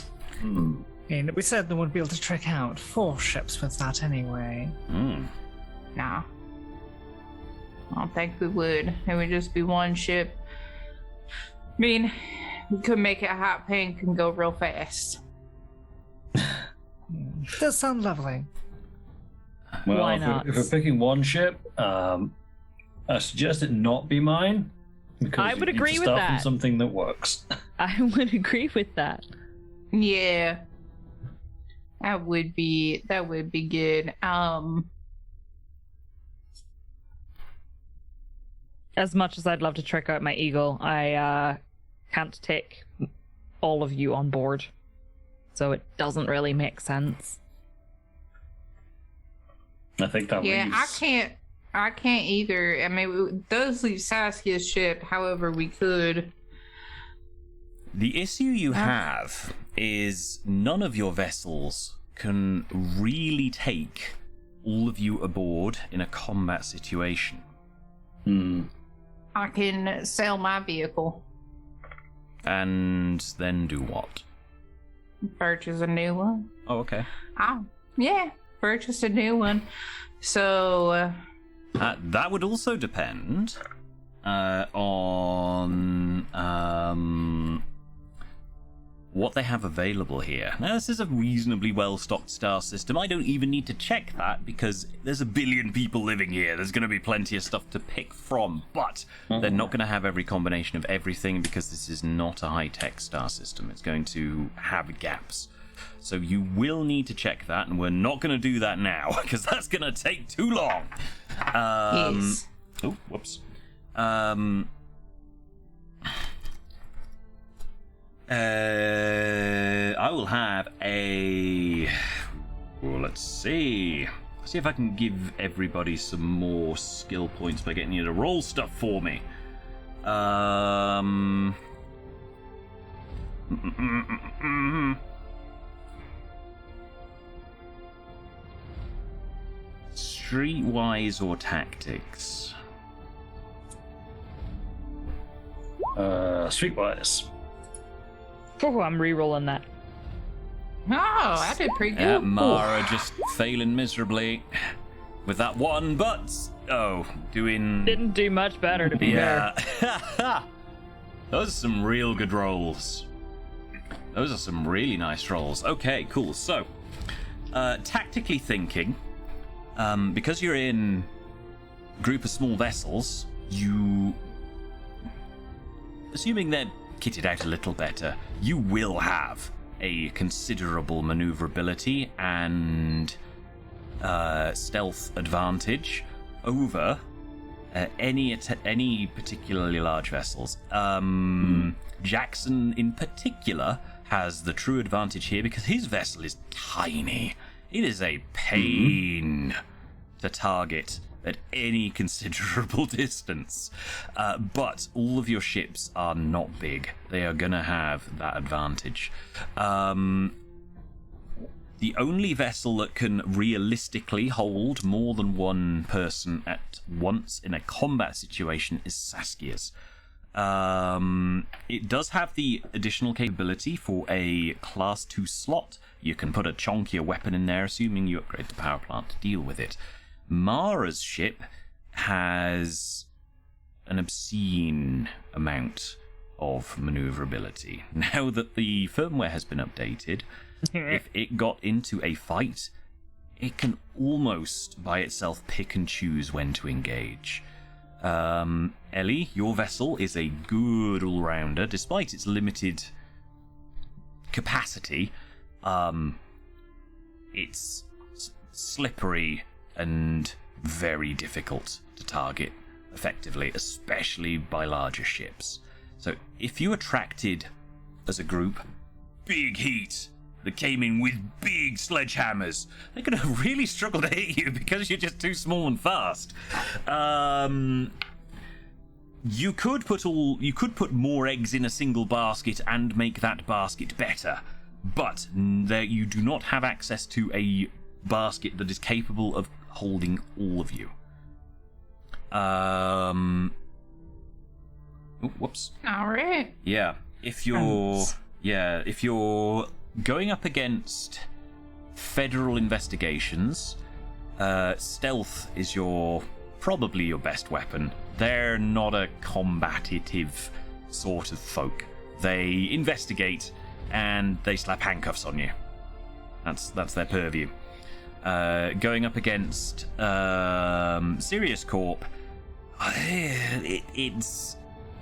mean, we certainly would be able to trick out 4 ships with that anyway. Nah. I don't think we would. It would just be one ship. I mean, we could make it hot pink and go real fast. Does sound lovely. Well, Why if not? we're picking one ship, I suggest it not be mine. Because I you would need agree to with start from that. something that works. I would agree with that. Yeah. That would be good. As much as I'd love to trick out my eagle, I can't take all of you on board. So it doesn't really make sense. I think that Yeah, leaves... I can't either. I mean, it does leave Saskia's ship, however we could. The issue you have is none of your vessels can really take all of you aboard in a combat situation. I can sell my vehicle. And then do what? Purchase a new one. Oh, okay. Oh, yeah. Purchase a new one. So... that would also depend on what they have available here. Now, this is a reasonably well-stocked star system. I don't even need to check that because there's 1 billion people living here. There's going to be plenty of stuff to pick from, but they're not going to have every combination of everything because this is not a high-tech star system. It's going to have gaps. So you will need to check that, and we're not going to do that now because that's going to take too long. Yes. Oh, whoops. I will have a... Well, let's see. See if I can give everybody some more skill points by getting you to roll stuff for me. Streetwise or tactics? Streetwise. Oh, I'm re-rolling that. Oh, I did pretty good. Mara just failing miserably with that one, but Didn't do much better, to be fair. Those are some real good rolls. Those are some really nice rolls. Okay, cool. So, tactically thinking, because you're in a group of small vessels, assuming they're kitted out a little better, you will have a considerable maneuverability and stealth advantage over any particularly large vessels. Jackson in particular has the true advantage here because his vessel is tiny. It is a pain to target at any considerable distance. But all of your ships are not big. They are going to have that advantage. The only vessel that can realistically hold more than one person at once in a combat situation is Saskia's. It does have the additional capability for a Class 2 slot. You can put a chonkier weapon in there, assuming you upgrade the power plant to deal with it. Mara's ship has an obscene amount of maneuverability. Now that the firmware has been updated, if it got into a fight, it can almost by itself pick and choose when to engage. Ellie, your vessel is a good all-rounder, despite its limited capacity. It's slippery and very difficult to target effectively, especially by larger ships. So if you attracted, as a group, big heat that came in with big sledgehammers, they're going to really struggle to hit you because you're just too small and fast. You could put more eggs in a single basket and make that basket better, but you do not have access to a basket that is capable of holding all of you. Whoops. All right. Yeah, if you're going up against federal investigations, stealth is probably your best weapon. They're not a combative sort of folk. They investigate and they slap handcuffs on you. That's their purview. Going up against Sirius Corp, it's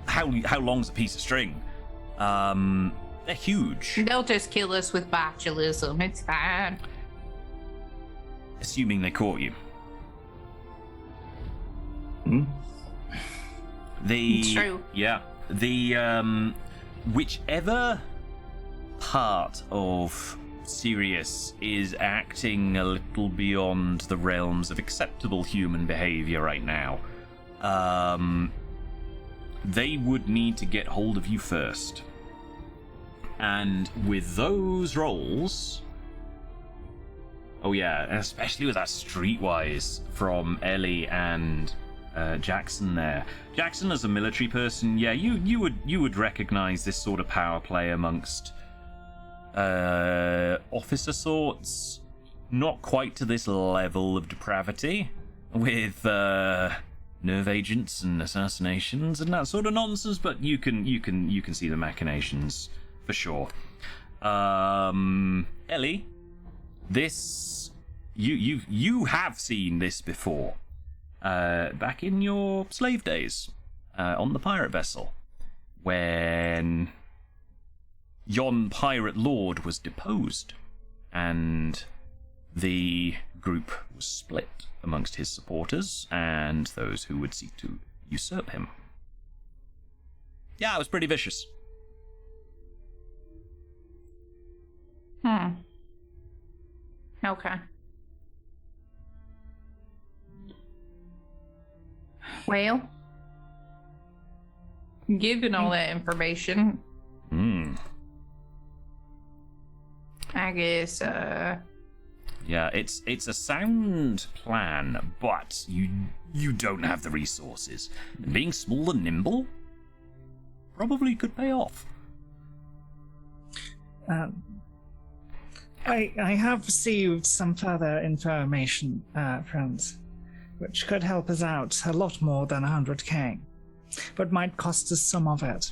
how long's a piece of string? They're huge. They'll just kill us with botulism. It's fine. Assuming they caught you. It's true. Yeah. Whichever part of Sirius is acting a little beyond the realms of acceptable human behavior right now, they would need to get hold of you first. And with those rolls, oh yeah, especially with that streetwise from Ellie and Jackson there. Jackson, as a military person, yeah, you would recognize this sort of power play amongst officer sorts. Not quite to this level of depravity, with nerve agents and assassinations and that sort of nonsense, but you can see the machinations for sure. Ellie, this you have seen this before. Back in your slave days, on the pirate vessel, when yon pirate lord was deposed, and the group was split amongst his supporters and those who would seek to usurp him. Yeah, it was pretty vicious. Okay. Well, given all that information, I guess, Yeah, it's a sound plan, but you don't have the resources. And being small and nimble probably could pay off. I have received some further information, friends, which could help us out a lot more than 100k, but might cost us some of it.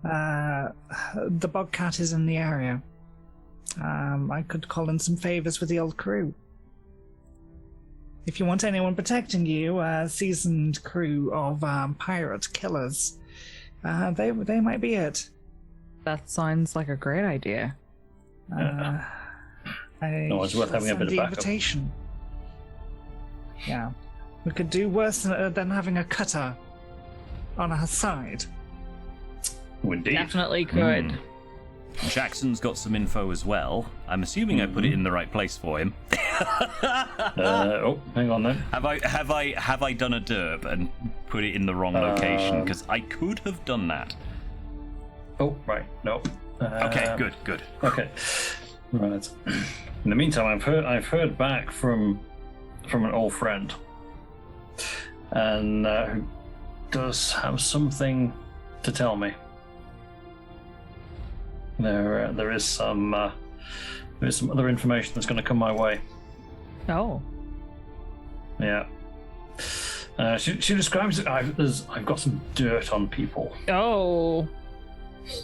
The Bobcat is in the area. I could call in some favors with the old crew. If you want anyone protecting you, a seasoned crew of pirate killers, they might be it. That sounds like a great idea. No, it's worth having a bit of backup. Invitation. Yeah, we could do worse than having a cutter on our side. Indeed. Definitely could. Jackson's got some info as well. I'm assuming I put it in the right place for him. Oh, hang on then. Have I done a derp and put it in the wrong location? Because I could have done that. Oh, right. No. Okay, good. Okay. Right. In the meantime, I've heard back from an old friend, and who does have something to tell me. There is some other information that's going to come my way. Oh. Yeah. She describes it. I've got some dirt on people. Oh.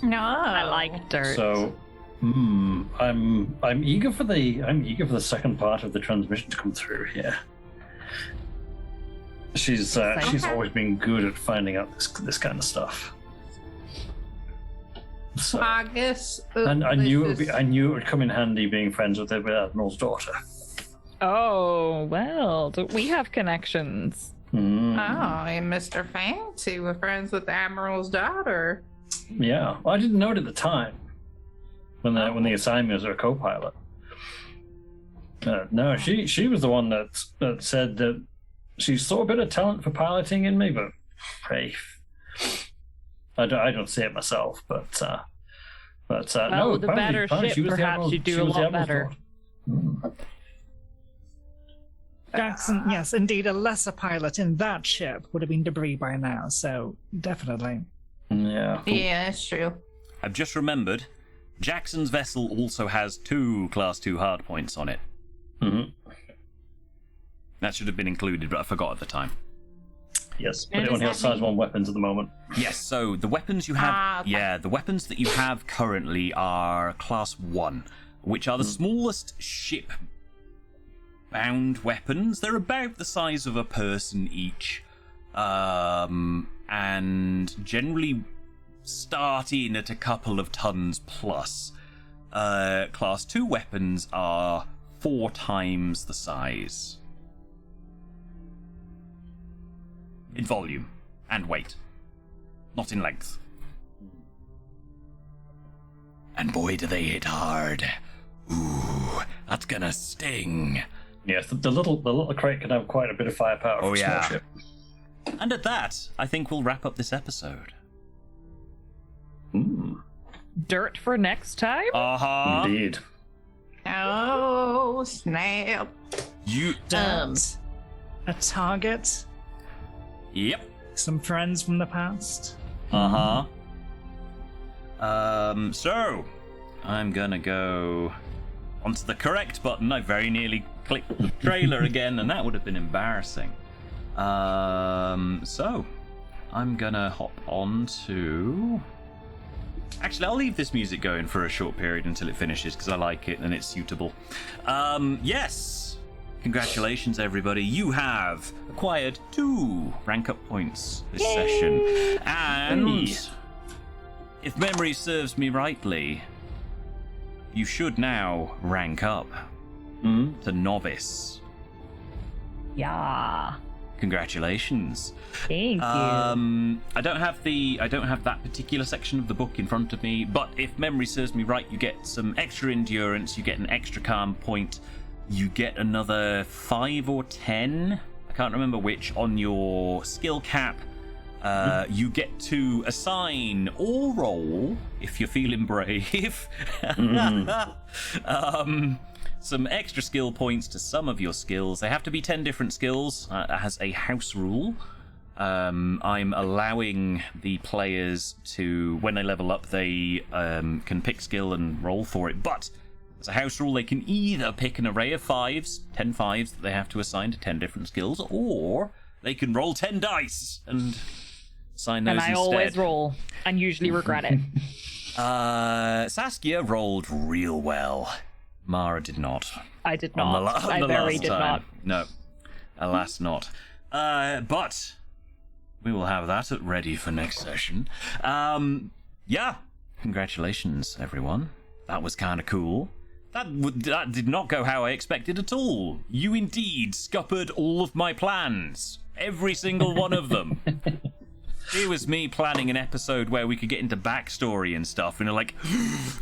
no. I like dirt. So, I'm eager for the second part of the transmission to come through here. She's always been good at finding out this kind of stuff. So, I guess. and I knew it would come in handy being friends with the Admiral's daughter. Oh, well, we have connections. Oh, and Mr. Fancy was friends with the Admiral's daughter. Yeah, well, I didn't know it at the time when they assigned me as her co-pilot. No, she was the one that said that she saw a bit of talent for piloting in me, but hey, I don't see it myself. But no, the better ship, perhaps you do a lot better. Jackson, yes, indeed, a lesser pilot in that ship would have been debris by now, so definitely. Yeah. Yeah, that's true. I've just remembered, Jackson's vessel also has 2 Class 2 hardpoints on it. Mm-hmm. That should have been included, but I forgot at the time. Yes, but it only has size 1 weapons at the moment. Yes, so the weapons you have... Yeah, the weapons that you have currently are Class 1, which are the smallest ship-bound weapons. They're about the size of a person each, and generally starting at a couple of tons plus. Class 2 weapons are 4 times the size. In volume and weight, not in length. And boy, do they hit hard. Ooh, that's gonna sting. Yes, the little crate can have quite a bit of firepower for a small ship. And at that, I think we'll wrap up this episode. Dirt for next time? Uh-huh. Indeed. Oh, snap. You... A target Yep. Some friends from the past. Uh-huh. So, I'm gonna go onto the correct button. I very nearly clicked the trailer again, and that would have been embarrassing. So, I'm gonna hop on to... Actually, I'll leave this music going for a short period until it finishes, because I like it and it's suitable. Yes! Congratulations, everybody. You have acquired 2 rank up points this session. And if memory serves me rightly, you should now rank up to novice. Yeah. Congratulations. Thank you. I don't have that particular section of the book in front of me, but if memory serves me right, you get some extra endurance, you get an extra calm point, you get another 5 or 10, I can't remember which, on your skill cap. You get to assign or roll, if you're feeling brave, some extra skill points to some of your skills. They have to be 10 different skills as a house rule. I'm allowing the players to, when they level up, they can pick skill and roll for it. But as a house rule, they can either pick an array of 5s, 10 5s that they have to assign to 10 different skills, or they can roll 10 dice and assign those and I instead. always roll and usually regret it. Saskia rolled real well. Mara did not. I did not. I very did not. No, alas not. But we will have that ready for next session. Yeah, congratulations, everyone. That was kind of cool. That did not go how I expected at all. You indeed scuppered all of my plans. Every single one of them. It was me planning an episode where we could get into backstory and stuff, and like,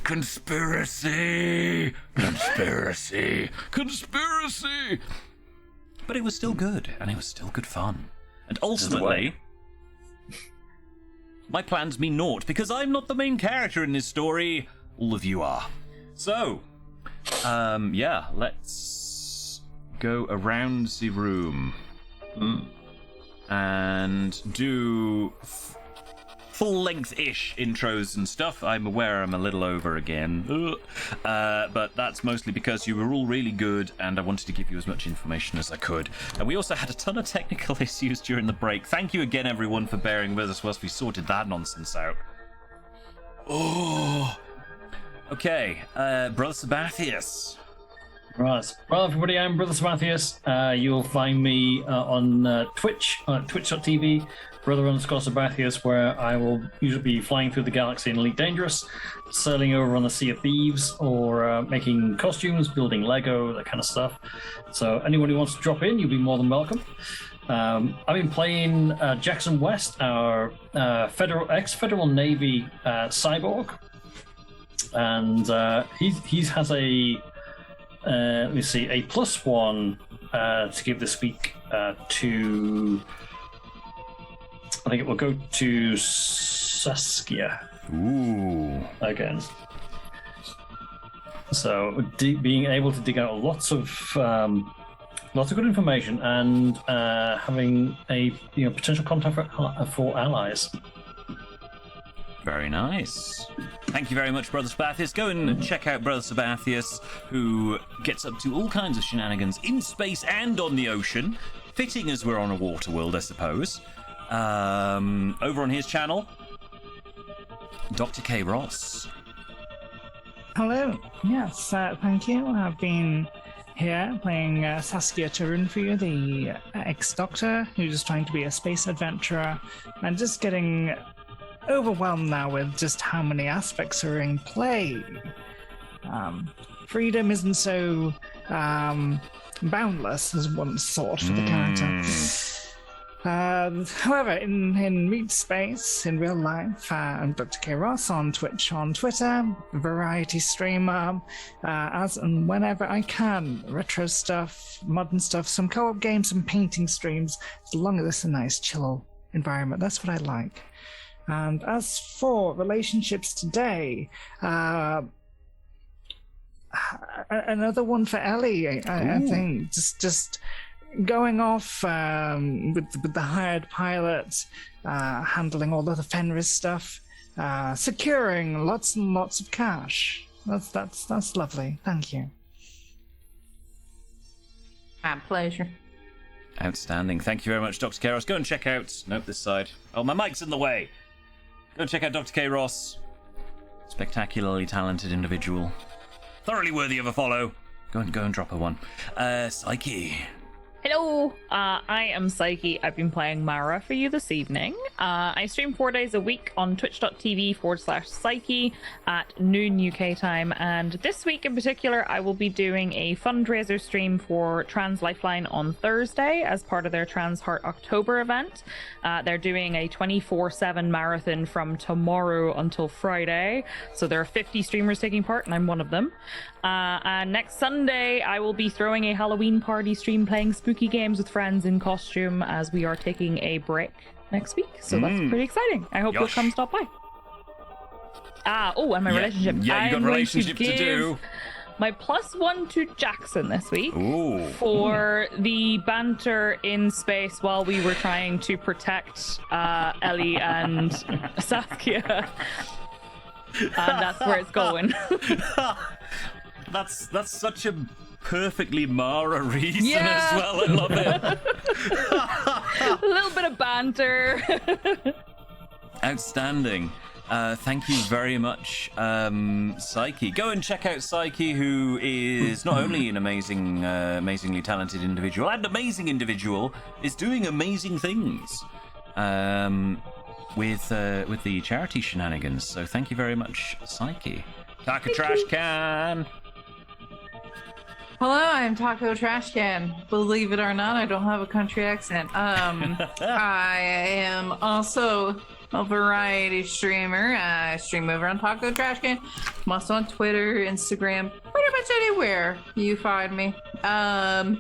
conspiracy! But it was still good, and it was still good fun. And ultimately, my plans mean naught, because I'm not the main character in this story. All of you are. So, yeah, let's go around the room. And do full-length-ish intros and stuff. I'm aware I'm a little over again. But that's mostly because you were all really good, and I wanted to give you as much information as I could. And we also had a ton of technical issues during the break. Thank you again, everyone, for bearing with us whilst we sorted that nonsense out. Oh. Okay, Brother Sabathius. Right. Well, everybody, I'm Brother Sabathius. You'll find me on Twitch, twitch.tv, Brother_Sabathius, where I will usually be flying through the galaxy in Elite Dangerous, sailing over on the Sea of Thieves, or making costumes, building Lego, that kind of stuff. So anyone who wants to drop in, you'll be more than welcome. I've been playing Jackson West, our ex-Federal Navy cyborg, and he has a let me see, a +1 to give this week to, I think it will go to Saskia. Ooh. Again. So being able to dig out lots of good information, and having a potential contact for allies. Very nice. Thank you very much, Brother Sabathius. Go and check out Brother Sabathius, who gets up to all kinds of shenanigans in space and on the ocean. Fitting as we're on a water world, I suppose. Over on his channel, Dr. K. Ross. Hello. Yes, thank you. I've been here playing Saskia Tarun for you, the ex-doctor who's trying to be a space adventurer, and just getting overwhelmed now with just how many aspects are in play. Freedom isn't so boundless as once thought for the character. However, in Meet Space, in real life, I'm Dr. K. Ross on Twitch, on Twitter, variety streamer, as and whenever I can. Retro stuff, modern stuff, some co-op games, some painting streams, as long as it's a nice, chill environment. That's what I like. And as for relationships today, another one for Ellie, I think. Just going off with the hired pilot, handling all of the Fenris stuff, securing lots and lots of cash. That's lovely. Thank you. My pleasure. Outstanding. Thank you very much, Dr. K. Ross. Go and check out... Nope, this side. Oh, my mic's in the way. Go and check out Dr. K. Ross. Spectacularly talented individual. Thoroughly worthy of a follow. Go and drop her one. Psyche. Hello, I am Psyche. I've been playing Mara for you this evening. I stream 4 days a week on twitch.tv/Psyche at noon UK time, and this week in particular I will be doing a fundraiser stream for Trans Lifeline on Thursday as part of their Trans Heart October event. They're doing a 24/7 marathon from tomorrow until Friday, so there are 50 streamers taking part and I'm one of them. And next Sunday I will be throwing a Halloween party stream playing spooky games with friends in costume as we are taking a break next week, so that's pretty exciting. I hope you'll come stop by. And my relationship. Yeah, you got relationship to do. My +1 to Jackson this week. Ooh. For the banter in space while we were trying to protect Ellie and Saskia. And that's where it's going. That's such a perfectly Mara reason as well. I love it. A little bit of banter. Outstanding. Thank you very much, Psyche. Go and check out Psyche, who is not only an amazingly talented individual, and amazing individual, is doing amazing things with the charity shenanigans. So thank you very much, Psyche. Taco Trash Can. Hello, I'm Taco Trash Can. Believe it or not, I don't have a country accent. I am also a variety streamer. I stream over on Taco Trash Can. I'm also on Twitter, Instagram, pretty much anywhere you find me. I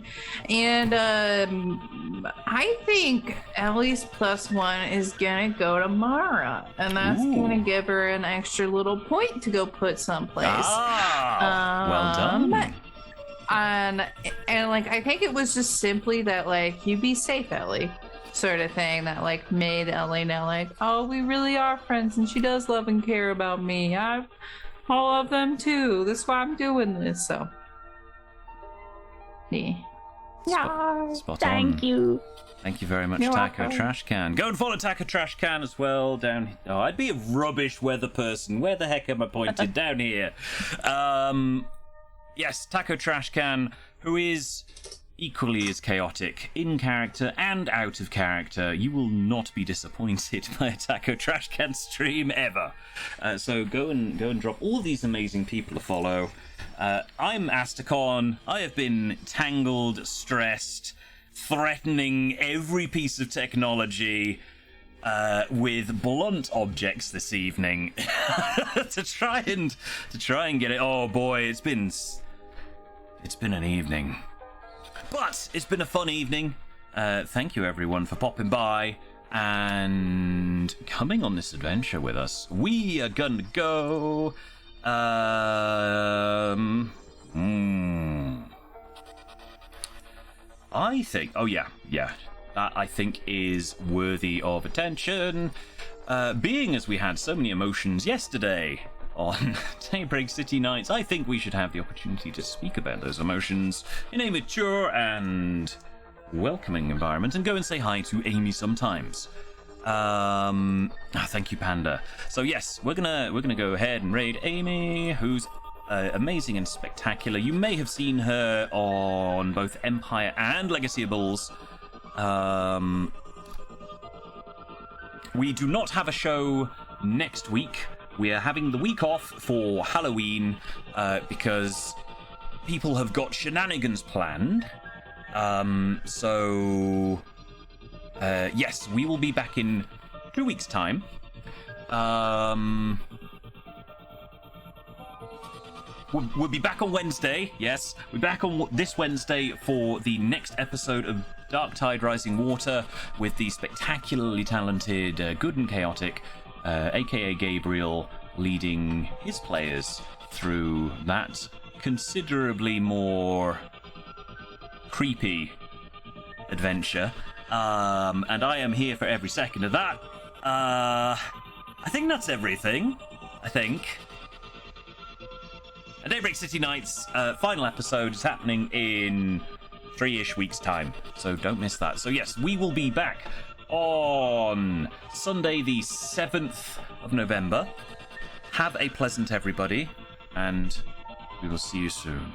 think Ellie's +1 is gonna go to Mara, and that's gonna give her an extra little point to go put someplace. Well done. And like, I think it was just simply that, like, you be safe, Ellie, sort of thing that, like, made Ellie know, like, oh, we really are friends and she does love and care about me. I love them too. That's why I'm doing this. So yeah. Spot Thank on. you. Thank you very much, You're Taco welcome. Trash Can. Go and follow Taco Trash Can as well down. Oh, I'd be a rubbish weather person. Where the heck am I pointed? Down here. Yes, Taco Trash Can, who is equally as chaotic in character and out of character. You will not be disappointed by a Taco Trash Can stream ever. So go and drop all these amazing people to follow. I'm Astacon. I have been tangled, stressed, threatening every piece of technology with blunt objects this evening to try and get it. Oh boy, it's been an evening, but it's been a fun evening. Thank you everyone for popping by and coming on this adventure with us. We are gonna go I think that I think is worthy of attention, being as we had so many emotions yesterday on Daybreak City Nights. I think we should have the opportunity to speak about those emotions in a mature and welcoming environment, and go and say hi to Amy sometimes. Thank you, Panda. So yes, we're gonna go ahead and raid Amy, who's amazing and spectacular. You may have seen her on both Empire and Legacy of Bulls. We do not have a show next week. We are having the week off for Halloween because people have got shenanigans planned. Yes, we will be back in 2 weeks' time. We'll be back on Wednesday. Yes, we're back on this Wednesday for the next episode of Dark Tide Rising Water with the spectacularly talented Good and Chaotic, aka Gabriel, leading his players through that considerably more creepy adventure. And I am here for every second of that. I think that's everything. I think. A Daybreak City Nights final episode is happening in 3-ish weeks' time, so don't miss that. So yes, we will be back on Sunday the 7th of November. Have a pleasant everybody, and we will see you soon.